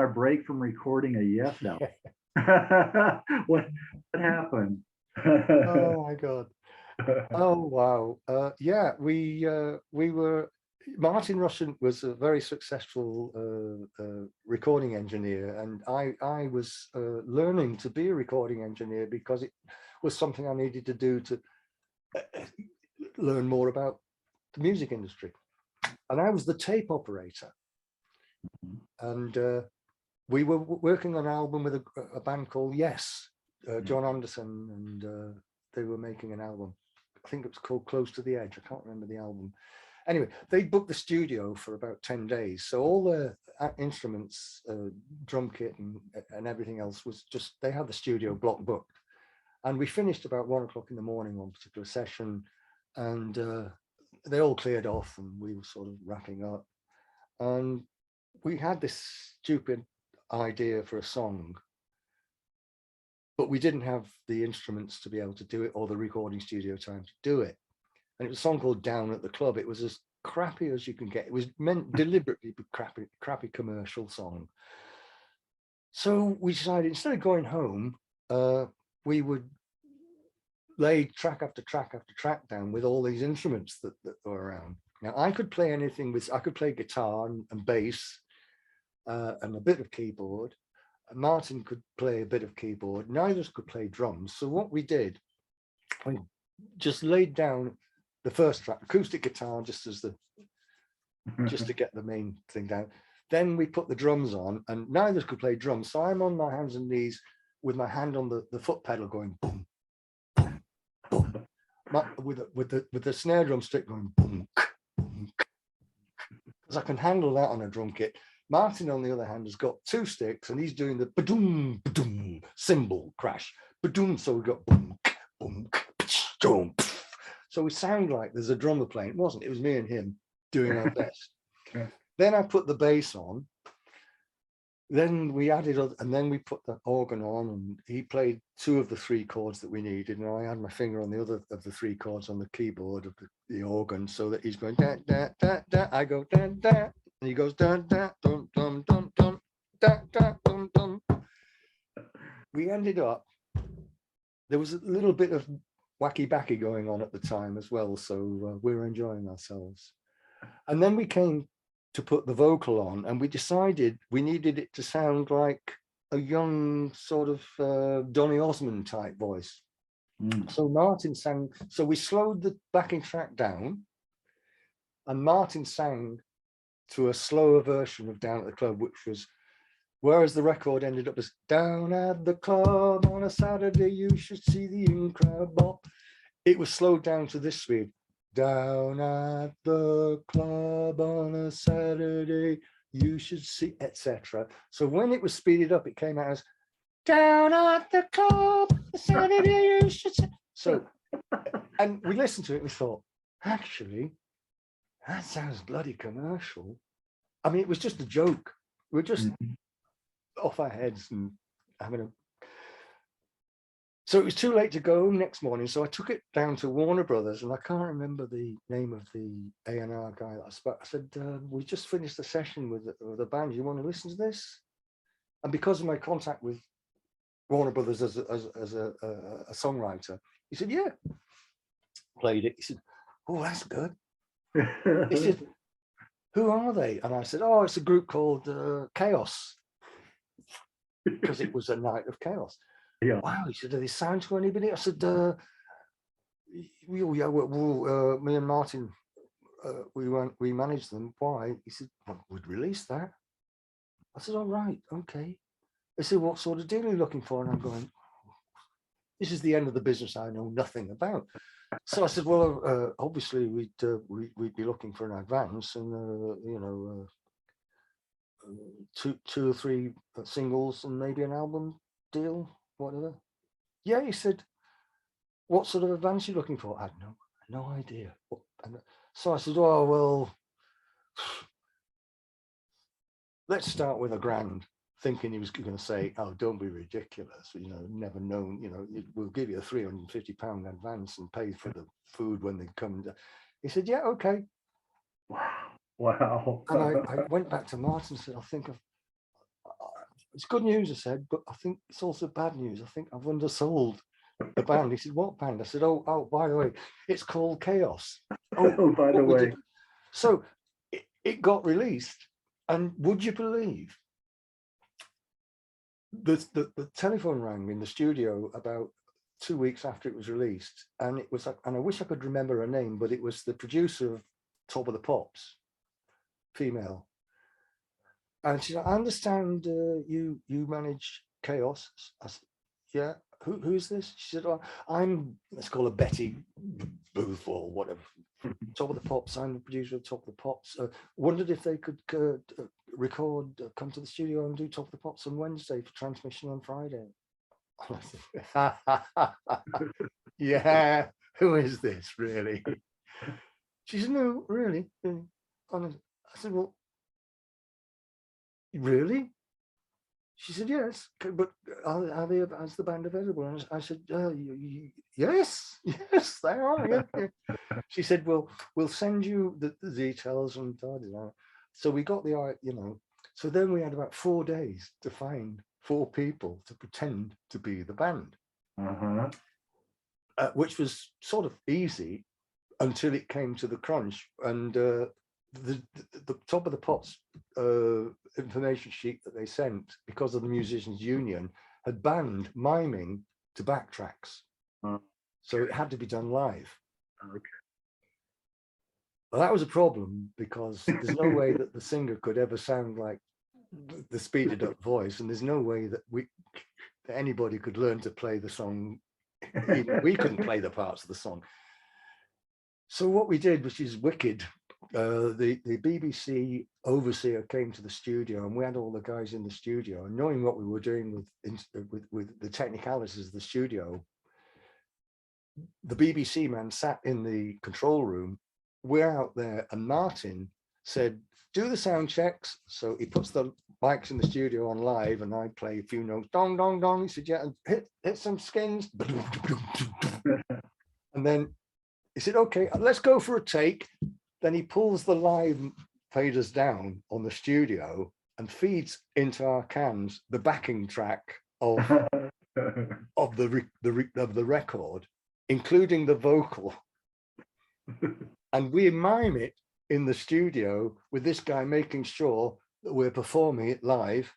a break from recording a Yes album. What happened? Oh my God. Oh wow. Yeah, we were Martin Russian was a very successful recording engineer, and I was learning to be a recording engineer because it was something I needed to do to learn more about the music industry. And I was the tape operator, and we were working on an album with a band called Yes, John Anderson, and they were making an album. I think it was called Close to the Edge. I can't remember the album. Anyway, they booked the studio for about 10 days. So all the instruments, drum kit and everything else was just, they had the studio block booked. And we finished about 1 o'clock in the morning on a particular session, and they all cleared off and we were sort of wrapping up. And we had this stupid idea for a song, but we didn't have the instruments to be able to do it or the recording studio time to do it. And it was a song called Down at the Club. It was as crappy as you can get. It was meant deliberately to be crappy commercial song. So we decided instead of going home, we would lay track after track after track down with all these instruments that were around. Now I could play anything with, I could play guitar and bass and a bit of keyboard. Martin could play a bit of keyboard. Neither of us could play drums. So what we did, we just laid down the first track, acoustic guitar, just to get the main thing down. Then we put the drums on, and neither could play drums. So I'm on my hands and knees with my hand on the foot pedal going boom, boom, boom. With the snare drum stick going boom, boom. Because I can handle that on a drum kit. Martin, on the other hand, has got two sticks, and he's doing the ba-doom, ba-doom, cymbal crash, ba-doom. So we got boom, boom, boom. So we sound like there's a drummer playing. It wasn't. It was me and him doing our best. Okay. Then I put the bass on. Then we added, and then we put the organ on, and he played 2 of the 3 chords that we needed. And I had my finger on the other of the 3 chords on the keyboard of the organ, so that he's going da da da da. I go da da, and he goes da da dum dum dum dum da da dum dum. We ended up. There was a little bit of wacky backy going on at the time as well, so we were enjoying ourselves. And then we came to put the vocal on, and we decided we needed it to sound like a young sort of Donny Osmond type voice. So Martin sang, so we slowed the backing track down, and Martin sang to a slower version of Down at the Club, which was, whereas the record ended up as down at the club on a Saturday, you should see the in-crowd bop. It was slowed down to this speed. Down at the club on a Saturday, you should see, etc. So when it was speeded up, it came out as down at the club on a Saturday, you should see. So, and we listened to it and we thought, actually, that sounds bloody commercial. I mean, it was just a joke. We're just off our heads and having a. So it was too late to go home next morning. So I took it down to Warner Brothers, and I can't remember the name of the A&R guy that I spoke. I said, we just finished the session with the band. You want to listen to this? And because of my contact with Warner Brothers as a songwriter, he said, yeah. Played it. He said, oh, that's good. He said, who are they? And I said, oh, it's a group called Chaos, because it was a night of chaos. Yeah. Wow, he said, do they sound to anybody? I said, well, me and Martin, we managed them. Why? He said, well, we'd release that. I said, all right, okay. They said, what sort of deal are you looking for? And I'm going, this is the end of the business I know nothing about. So I said, well, obviously we'd be looking for an advance, and you know, 2 or 3 singles and maybe an album deal, whatever. Yeah, he said, what sort of advance are you looking for? I had no idea. And so I said, oh, well, let's start with $1,000, thinking he was going to say, oh, don't be ridiculous, you know, never known, you know, we'll give you a £350 advance and pay for the food when they come. He said, yeah, okay. Wow. And I went back to Martin and said, I think it's good news, I said, but I think it's also bad news. I think I've undersold the band. He said, what band? I said, oh, by the way, it's called Chaos. Oh, by the way. So it got released, and would you believe the telephone rang in the studio about 2 weeks after it was released, and it was like, and I wish I could remember her name, but it was the producer of Top of the Pops, female. And she said, I understand you manage Chaos. I said, yeah, who's this? She said, oh, I'm, let's call her Betty Booth or whatever. Top of the Pops, I'm the producer of Top of the Pops. Wondered if they could record, come to the studio and do Top of the Pops on Wednesday for transmission on Friday. Yeah, who is this really? She said, no, really. Honest. I said, well, really? She said, yes, but are they, is the band available? And I said, yes, they are. Yeah. She said, well, we'll send you the details and da, da, da. So we got the, so then we had about 4 days to find 4 people to pretend to be the band, which was sort of easy until it came to the crunch. And the Top of the Pops information sheet that they sent, because of the Musicians Union, had banned miming to backtracks. So it had to be done live. Okay. Well, that was a problem, because there's no way that the singer could ever sound like the speeded up voice, and there's no way that that anybody could learn to play the song. Even we couldn't play the parts of the song. So what we did, which is wicked, the BBC overseer came to the studio, and we had all the guys in the studio, and knowing what we were doing with the technicalities of the studio, the BBC man sat in the control room, we're out there, and Martin said, do the sound checks. So he puts the mics in the studio on live, and I play a few notes, dong, dong, dong. He said, yeah, and hit some skins. And then he said, okay, let's go for a take. Then he pulls the live faders down on the studio and feeds into our cans the backing track of the record, including the vocal. And we mime it in the studio with this guy making sure that we're performing it live.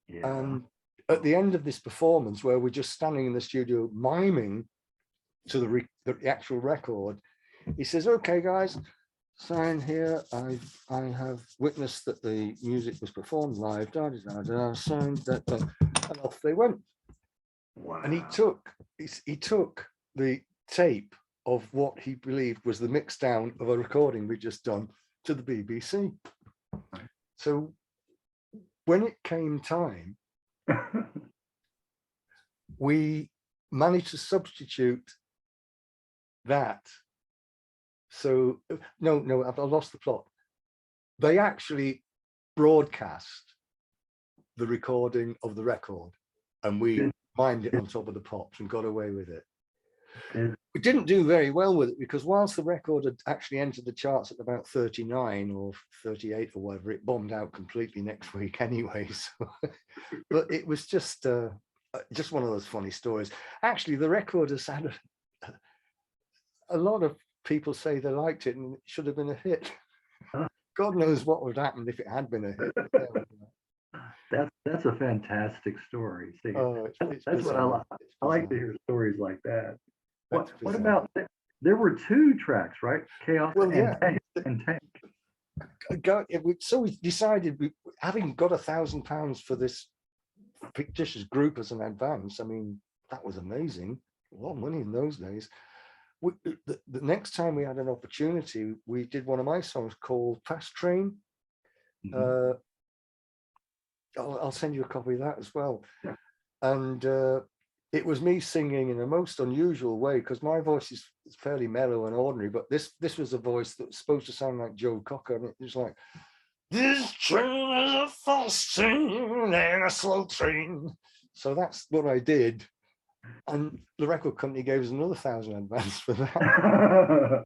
Yeah. And at the end of this performance, where we're just standing in the studio miming to the actual record, he says, okay, guys, sign here. I have witnessed that the music was performed live. Da, da, da, da, signed that, and off they went. Wow. And he took the tape of what he believed was the mix down of a recording we'd just done to the BBC. So when it came time, we managed to substitute that. So no, I've lost the plot. They actually broadcast the recording of the record, and we mimed it on Top of the Pops and got away with it. We didn't do very well with it, because whilst the record had actually entered the charts at about 39 or 38 or whatever, it bombed out completely next week anyway. So, but it was just one of those funny stories. Actually, the record has had a lot of people say they liked it and it should have been a hit. God knows what would happen if it had been a hit. That's a fantastic story. See, it's that's what I like. I like to hear stories like that. What about, there were 2 tracks, right? Chaos and Tank. So we decided, having got £1,000 for this fictitious group as an advance, I mean, that was amazing. A lot of money in those days. The next time we had an opportunity, we did one of my songs called Fast Train. I'll send you a copy of that as well. Yeah. And it was me singing in a most unusual way, because my voice is fairly mellow and ordinary, but this was a voice that was supposed to sound like Joe Cocker, and it was like, this train is a fast train and a slow train. So that's what I did. And the record company gave us another 1,000 advance for that.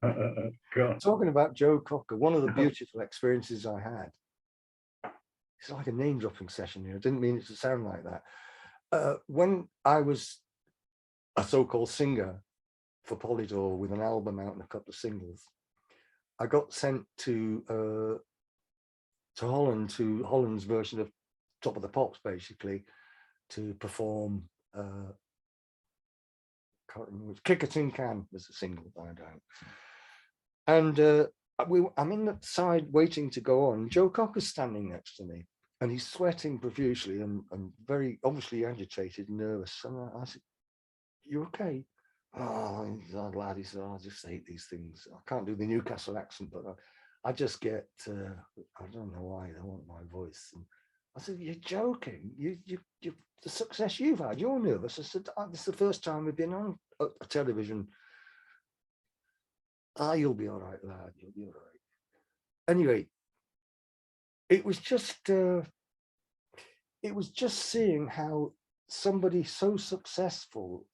Talking about Joe Cocker, one of the beautiful experiences I had. It's like a name dropping session here. I didn't mean it to sound like that. When I was a so-called singer for Polydor with an album out and a couple of singles, I got sent to to Holland, to Holland's version of Top of the Pops, basically, to perform can't remember which, Kick a Tin Can was a single by down. And I'm in the side waiting to go on. Joe Cocker's standing next to me, and he's sweating profusely and very obviously agitated, nervous. And I said, "You okay?" Oh, lad, he said, "I just hate these things. I can't do the Newcastle accent, but I just get, I don't know why they want my voice." And I said, "You're joking. You the success you've had, you're nervous." I said, "This is the first time we've been on a television." "Ah, you'll be all right, lad. You'll be all right." Anyway, it was just seeing how somebody so successful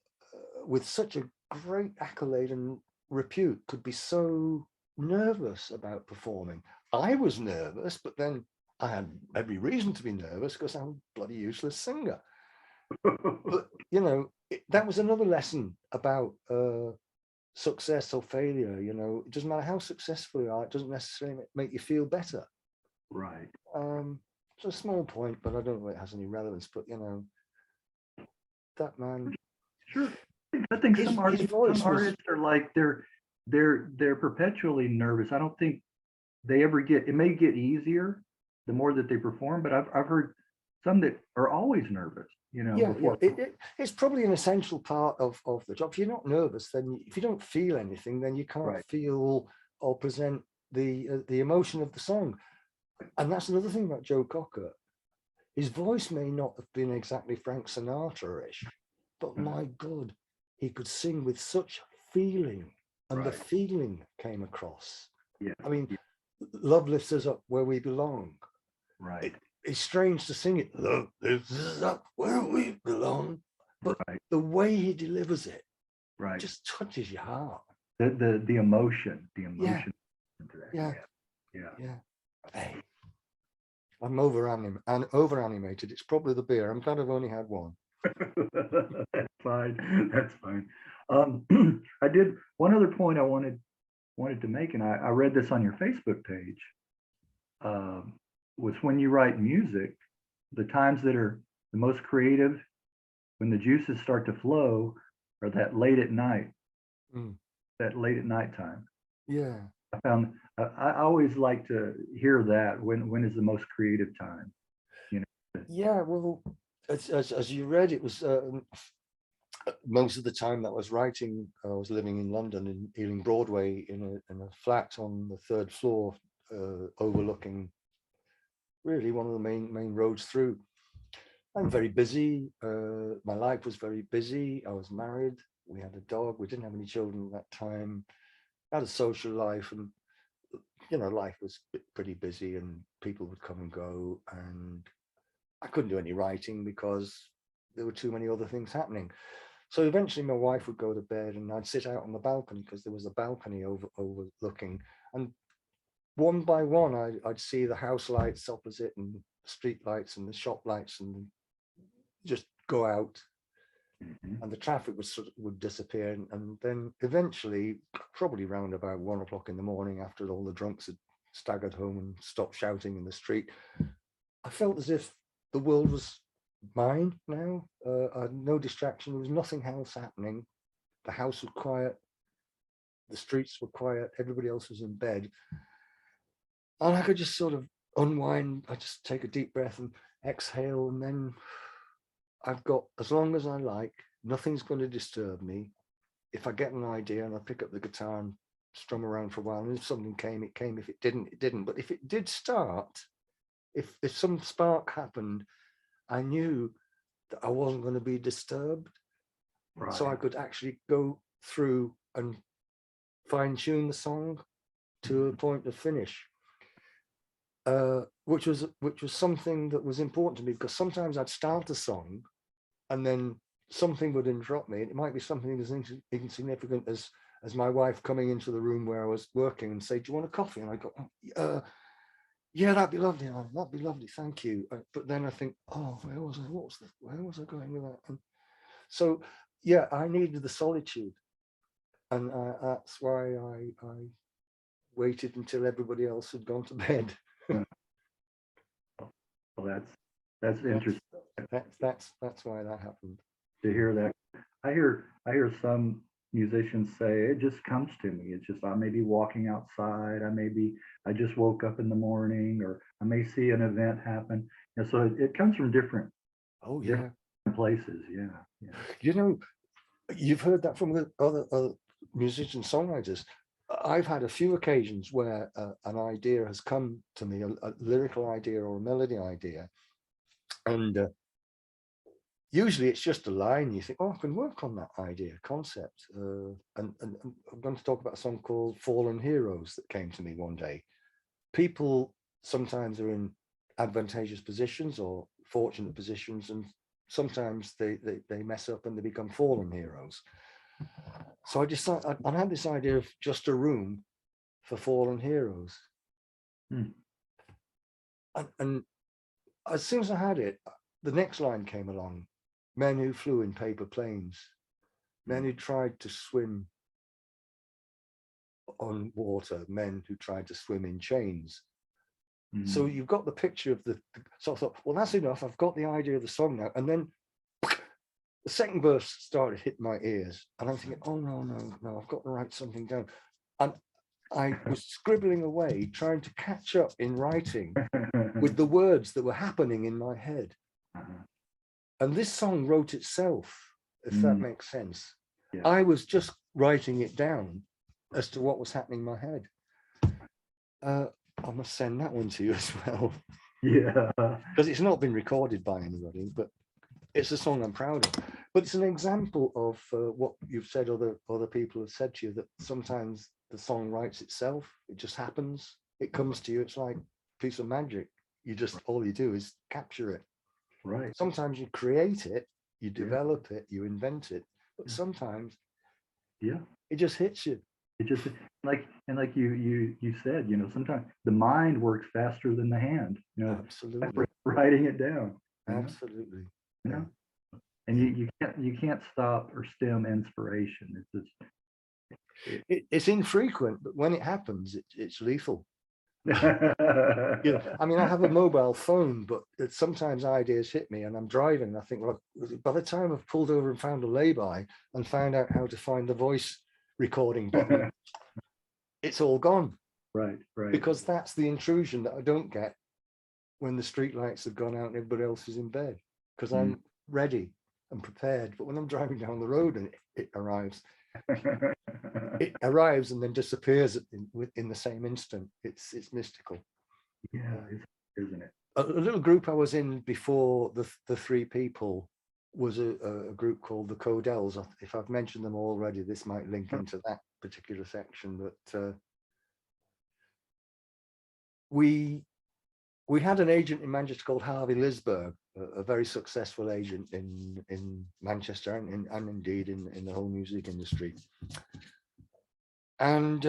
with such a great accolade and repute could be so nervous about performing. I was nervous, but then I had every reason to be nervous because I'm a bloody useless singer. But you know, that was another lesson about success or failure. You know, it doesn't matter how successful you are, it doesn't necessarily make you feel better. Right. It's a small point, but I don't know if it has any relevance. But you know, that man. Sure. I think some artists are like they're perpetually nervous. I don't think they ever get. It may get easier the more that they perform, but I've heard some that are always nervous. You know, before. It's probably an essential part of the job. If you're not nervous, then if you don't feel anything, then you can't feel or present the emotion of the song. And that's another thing about Joe Cocker. His voice may not have been exactly Frank Sinatra-ish, but my God, he could sing with such feeling, and the feeling came across. Yeah. I mean, "Love Lifts Us Up Where We Belong." Right. It's strange to sing it, "Love lifts us up where we belong," but the way he delivers it, just touches your heart. The emotion. Yeah. Hey, I'm over animated. It's probably the beer. I'm glad I've only had one. That's fine. That's fine. I did one other point I wanted to make, and I read this on your Facebook page. Was when you write music, the times that are the most creative, when the juices start to flow, are that late at night. That late at night time. Yeah. I found I always like to hear that. When is the most creative time? You know. Yeah. Well, as you read, it was most of the time that I was writing. I was living in London, in Ealing Broadway, in a flat on the 3rd floor, overlooking really one of the main roads through. I'm very busy. My life was very busy. I was married. We had a dog. We didn't have any children at that time. I had a social life, and you know, life was pretty busy, and people would come and go, and I couldn't do any writing because there were too many other things happening. So eventually my wife would go to bed, and I'd sit out on the balcony, because there was a balcony overlooking, and one by one I'd see the house lights opposite, and street lights, and the shop lights, and just go out, and the traffic would disappear, and then eventually, probably round about 1 o'clock in the morning, after all the drunks had staggered home and stopped shouting in the street, I felt as if the world was mine now. I had no distraction. There was nothing else happening. The house was quiet. The streets were quiet. Everybody else was in bed. And I could just sort of unwind. I just take a deep breath and exhale. And then I've got as long as I like. Nothing's going to disturb me. If I get an idea and I pick up the guitar and strum around for a while, and if something came, it came. If it didn't, it didn't. But if it did start, if some spark happened, I knew that I wasn't going to be disturbed. So I could actually go through and fine tune the song to a point of finish, which was something that was important to me, because sometimes I'd start a song and then something would interrupt me. It might be something as insignificant as my wife coming into the room where I was working and say, "Do you want a coffee?" And I go, "Yeah, that'd be lovely. That'd be lovely. Thank you." But then I think, "Oh, where was I going with that?" And so, yeah, I needed the solitude, and that's why I waited until everybody else had gone to bed. Well, that's interesting That's why that happened. to hear that. I hear some musicians say it just comes to me. It's just I may be walking outside, I just woke up in the morning, or I may see an event happen. And so it comes from different Oh yeah, different places. Yeah. you know, you've heard that from the other musicians, songwriters. I've had a few occasions where an idea has come to me, a lyrical idea or a melody idea, and usually it's just a line. You think, oh, I can work on that idea, concept. And I'm going to talk about a song called Fallen Heroes that came to me one day. People sometimes are in advantageous positions or fortunate positions, and sometimes they mess up and they become fallen heroes. So I decided I had this idea of just a room for fallen heroes. And as soon as I had it, the next line came along: men who flew in paper planes, men who tried to swim on water, men who tried to swim in chains. So you've got the picture of so I thought, well, that's enough. I've got the idea of the song now. And then the second verse started hitting my ears, and I'm thinking, oh no, I've got to write something down. And I was scribbling away, trying to catch up in writing with the words that were happening in my head. And this song wrote itself, if that makes sense. Yeah. I was just writing it down as to what was happening in my head. I must send that one to you as well. Yeah. Because it's not been recorded by anybody, but it's a song I'm proud of. But it's an example of what you've said, other people have said to you, that sometimes the song writes itself. It just happens. It comes to you. It's like a piece of magic. All you do is capture it. Right. Sometimes you create it, you develop it, you invent it, but sometimes it just hits you. It just like you said, sometimes the mind works faster than the hand, Absolutely. Writing it down. Absolutely. Yeah. And you can't stop or stem inspiration. It's infrequent, but when it happens, it's lethal. I mean, I have a mobile phone, but sometimes ideas hit me and I'm driving and I think, well, by the time I've pulled over and found a lay-by and found out how to find the voice recording button, it's all gone. Right. Because that's the intrusion that I don't get when the street lights have gone out and everybody else is in bed, because I'm ready and prepared. But when I'm driving down the road and it arrives, and then disappears in the same instant. It's mystical. Yeah, isn't it? A little group I was in before the three people was a group called the Codells. If I've mentioned them already, this might link into that particular section. But we had an agent in Manchester called Harvey Lisberg, a very successful agent in Manchester and indeed in the whole music industry. And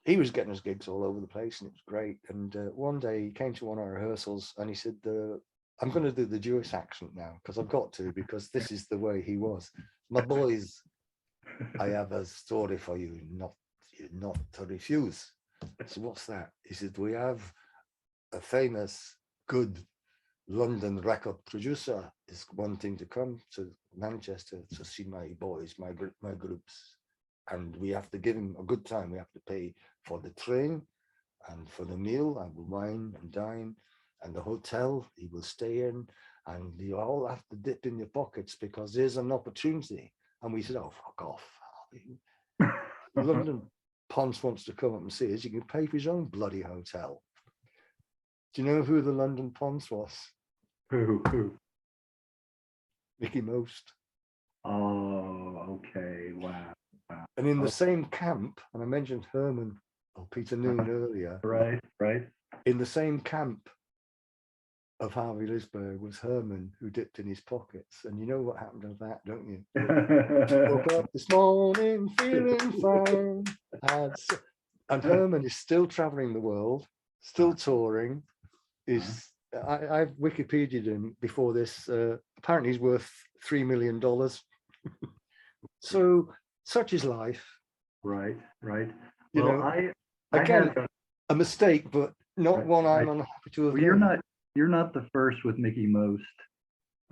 he was getting us gigs all over the place, and it was great. And one day he came to one of our rehearsals and he said, I'm going to do the Jewish accent now, because I've got to, because this is the way he was. My boys, I have a story for you, not to refuse. So what's that? He said, we have a famous, good London record producer is wanting to come to Manchester to see my boys, my groups. And we have to give him a good time. We have to pay for the train and for the meal and the wine and dine and the hotel he will stay in. And you all have to dip in your pockets because there's an opportunity. And we said, oh, fuck off. London Ponce wants to come up and see us. He can pay for his own bloody hotel. Do you know who the London Ponce was? Who? Mickey Most. Oh, okay. Wow. And in the same camp, and I mentioned Herman or Peter Noon earlier. Right. In the same camp of Harvey Lisberg was Herman, who dipped in his pockets. And you know what happened to that, don't you? Woke up this morning feeling fine. And Herman is still traveling the world, still touring. I've Wikipedia'd him before this. Apparently he's worth $3 million. So such is life. Right. You Well, know, I again, had a mistake, but not one I'm unhappy to have well, made. you're not the first with Mickey Most.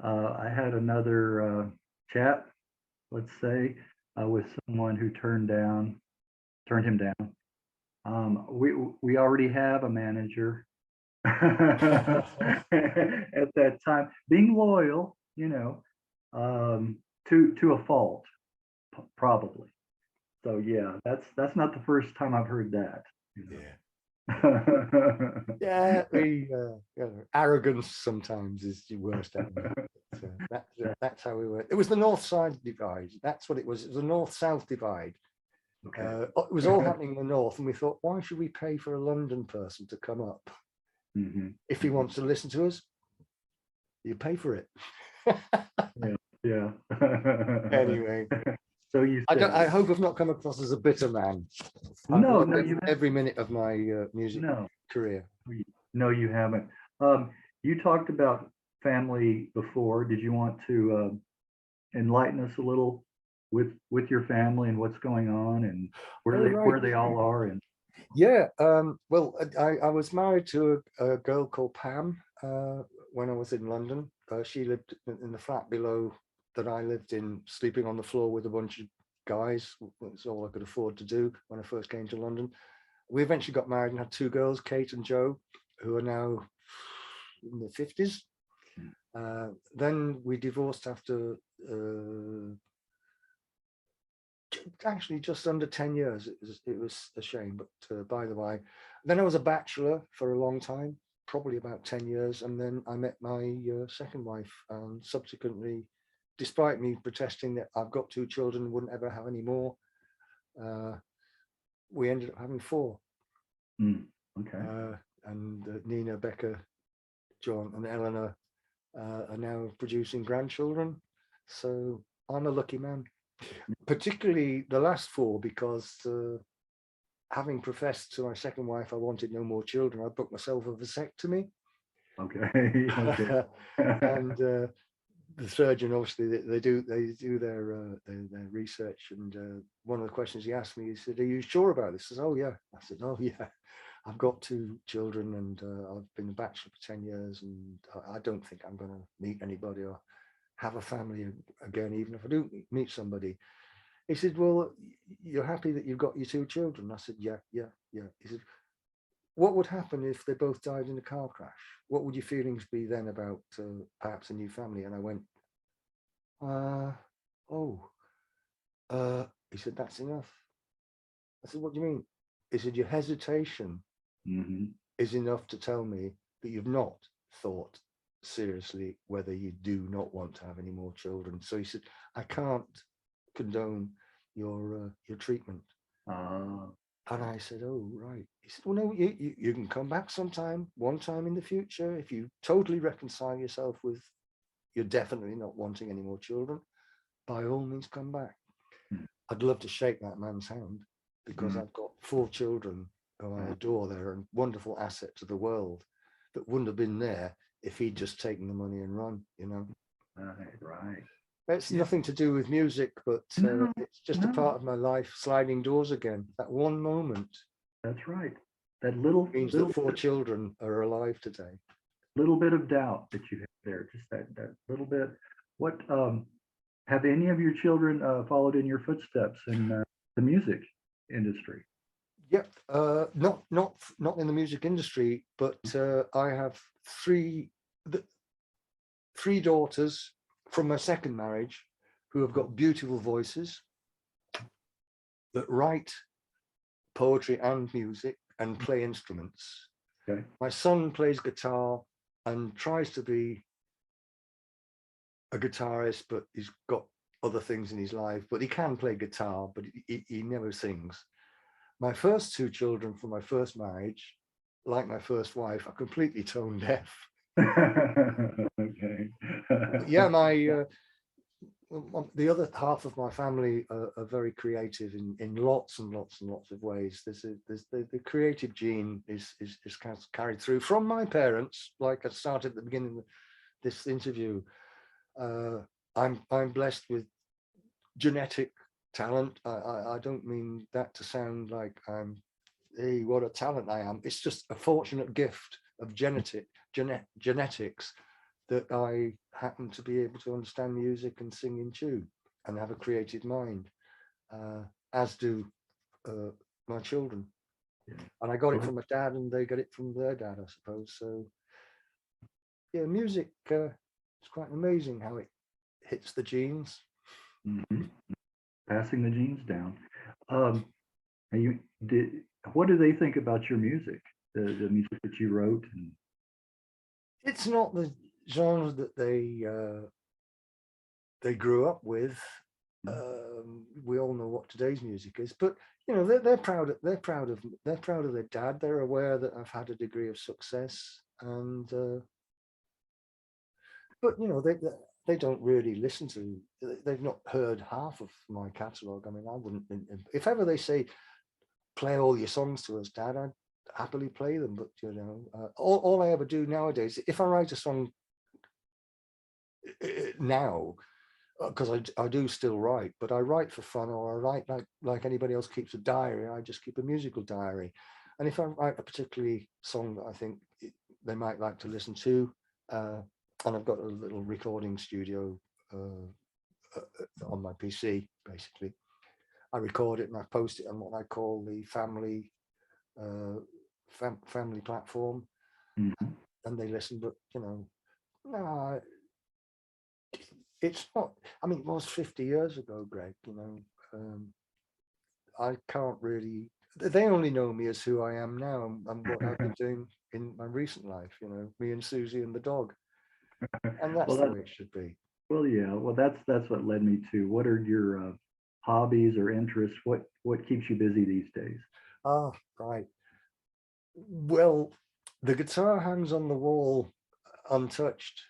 I had another chat, let's say, with someone who turned him down. We already have a manager at that time, being loyal, to a fault, probably. So yeah, that's not the first time I've heard that. Yeah, arrogance sometimes is the worst enemy. So that's how we were. It was the north-side divide. That's what it was. It was the north-south divide. Okay. It was all happening in the north, and we thought, why should we pay for a London person to come up? If he wants to listen to us, you pay for it. Yeah. Anyway, so you. I hope I've not come across as a bitter man. No, every minute of my music career. No, you haven't. You talked about family before. Did you want to enlighten us a little with your family and what's going on and where they all are? And yeah, well, I was married to a girl called Pam when I was in London. She lived in the flat below that I lived in, sleeping on the floor with a bunch of guys. That's all I could afford to do when I first came to London. We eventually got married and had two girls, Kate and Jo, who are now in their 50s. Then we divorced after actually just under 10 years. It was a shame, but by the way. Then I was a bachelor for a long time, probably about 10 years, and then I met my second wife, and subsequently, despite me protesting that I've got two children and wouldn't ever have any more, we ended up having four. Okay. And Nina, Becca, John and Eleanor are now producing grandchildren. So I'm a lucky man, particularly the last four, because having professed to my second wife I wanted no more children, I booked myself a vasectomy. Okay. And the surgeon, obviously, they do their research, and one of the questions he asked me, he said, "Are you sure about this?" I said, "Oh yeah." I said, "Oh yeah, I've got two children, and I've been a bachelor for 10 years, and I don't think I'm going to meet anybody or have a family again, even if I do meet somebody." He said, "Well, you're happy that you've got your two children?" I said, yeah. He said, "What would happen if they both died in a car crash? What would your feelings be then about perhaps a new family?" And I went, he said, "That's enough." I said, "What do you mean?" He said, "Your hesitation is enough to tell me that you've not thought seriously whether you do not want to have any more children." So he said, "I can't condone your treatment." And I said, "Oh, right." He said, "Well, no, you can come back one time in the future, if you totally reconcile yourself with you're definitely not wanting any more children, by all means come back." I'd love to shake that man's hand, because I've got four children who I adore. They're a wonderful asset to the world that wouldn't have been there if he'd just taken the money and run, Right. It's nothing to do with music, but it's just a part of my life, sliding doors again. That one moment. That's right. That little means that four children are alive today. Little bit of doubt that you have there, just that little bit. What have any of your children followed in your footsteps in the music industry? Yep, not in the music industry, but I have three daughters from my second marriage who have got beautiful voices that write poetry and music and play instruments. Okay. My son plays guitar and tries to be a guitarist, but he's got other things in his life, but he can play guitar, but he never sings. My first two children from my first marriage, like my first wife, are completely tone deaf. Okay. Yeah, the other half of my family are very creative in lots and lots and lots of ways. The creative gene is carried through from my parents. Like I started at the beginning of this interview, I'm blessed with genetic talent. I don't mean that to sound like hey, what a talent I am. It's just a fortunate gift of genetics that I happen to be able to understand music and sing in tune and have a creative mind, as do my children. And I got it from my dad, and they got it from their dad, I suppose. So yeah, music, it's quite amazing how it hits the genes. Mm-hmm. Passing the genes down. What do they think about your music, the music that you wrote? And it's not the genre that they grew up with. We all know what today's music is, but you know, they're proud of their dad. They're aware that I've had a degree of success, and but you know, they don't really listen to. They've not heard half of my catalogue. I mean, I wouldn't. If ever they say, "Play all your songs to us, Dad," I'd happily play them. But you know, all I ever do nowadays, if I write a song now, because I do still write, but I write for fun, or I write like anybody else keeps a diary. I just keep a musical diary, and if I write a particularly song that I think they might like to listen to, and I've got a little recording studio on my PC, basically. I record it and I post it on what I call the family platform, and they listen. But you know, no, it's not. I mean, it was 50 years ago, Greg. You know, I can't really. They only know me as who I am now and what I've been doing in my recent life. You know, me and Susie and the dog, and that's the way it should be. Well, yeah. Well, that's what led me to. What are your hobbies or interests? What keeps you busy these days? Ah, right. Well, the guitar hangs on the wall untouched,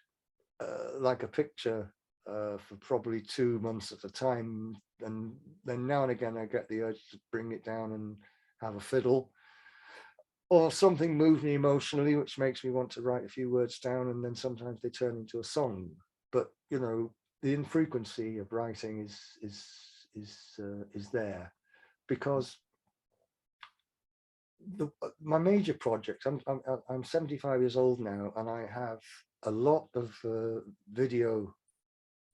like a picture, for probably 2 months at a time. And then now and again, I get the urge to bring it down and have a fiddle, or something moves me emotionally, which makes me want to write a few words down. And then sometimes they turn into a song. But, you know, the infrequency of writing is there because my major project, I'm 75 years old now, and I have a lot of video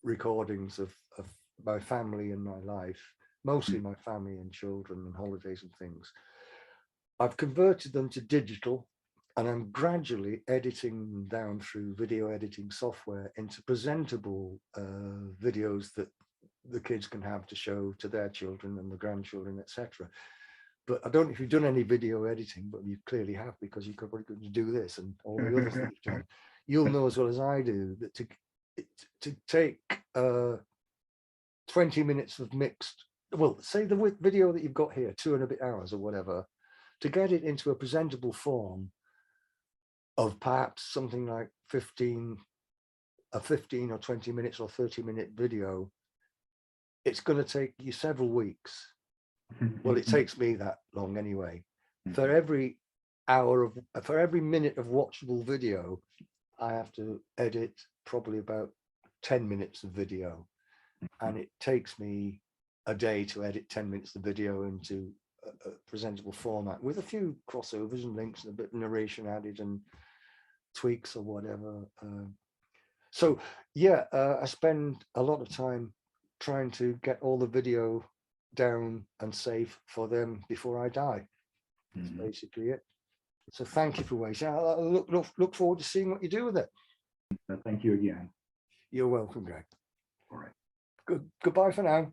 recordings of my family and my life, mostly my family and children and holidays and things. I've converted them to digital, and I'm gradually editing them down through video editing software into presentable videos that the kids can have to show to their children and the grandchildren, etc. But I don't know if you've done any video editing, but you clearly have, because you're probably going to do this and all the other things you've done. You'll know as well as I do that to take 20 minutes of mixed, well, say the video that you've got here, 2 and a bit hours or whatever, to get it into a presentable form of perhaps something like 15 or 20 minutes or 30-minute video, it's going to take you several weeks. Well, it takes me that long anyway. For every minute of watchable video, I have to edit probably about 10 minutes of video, and it takes me a day to edit 10 minutes of video into a presentable format with a few crossovers and links and a bit of narration added and tweaks or whatever. So yeah, I spend a lot of time trying to get all the video down and safe for them before I die. That's basically it. So thank you for waiting. I look forward to seeing what you do with it. Thank you again. You're welcome, Greg. All right. Goodbye for now.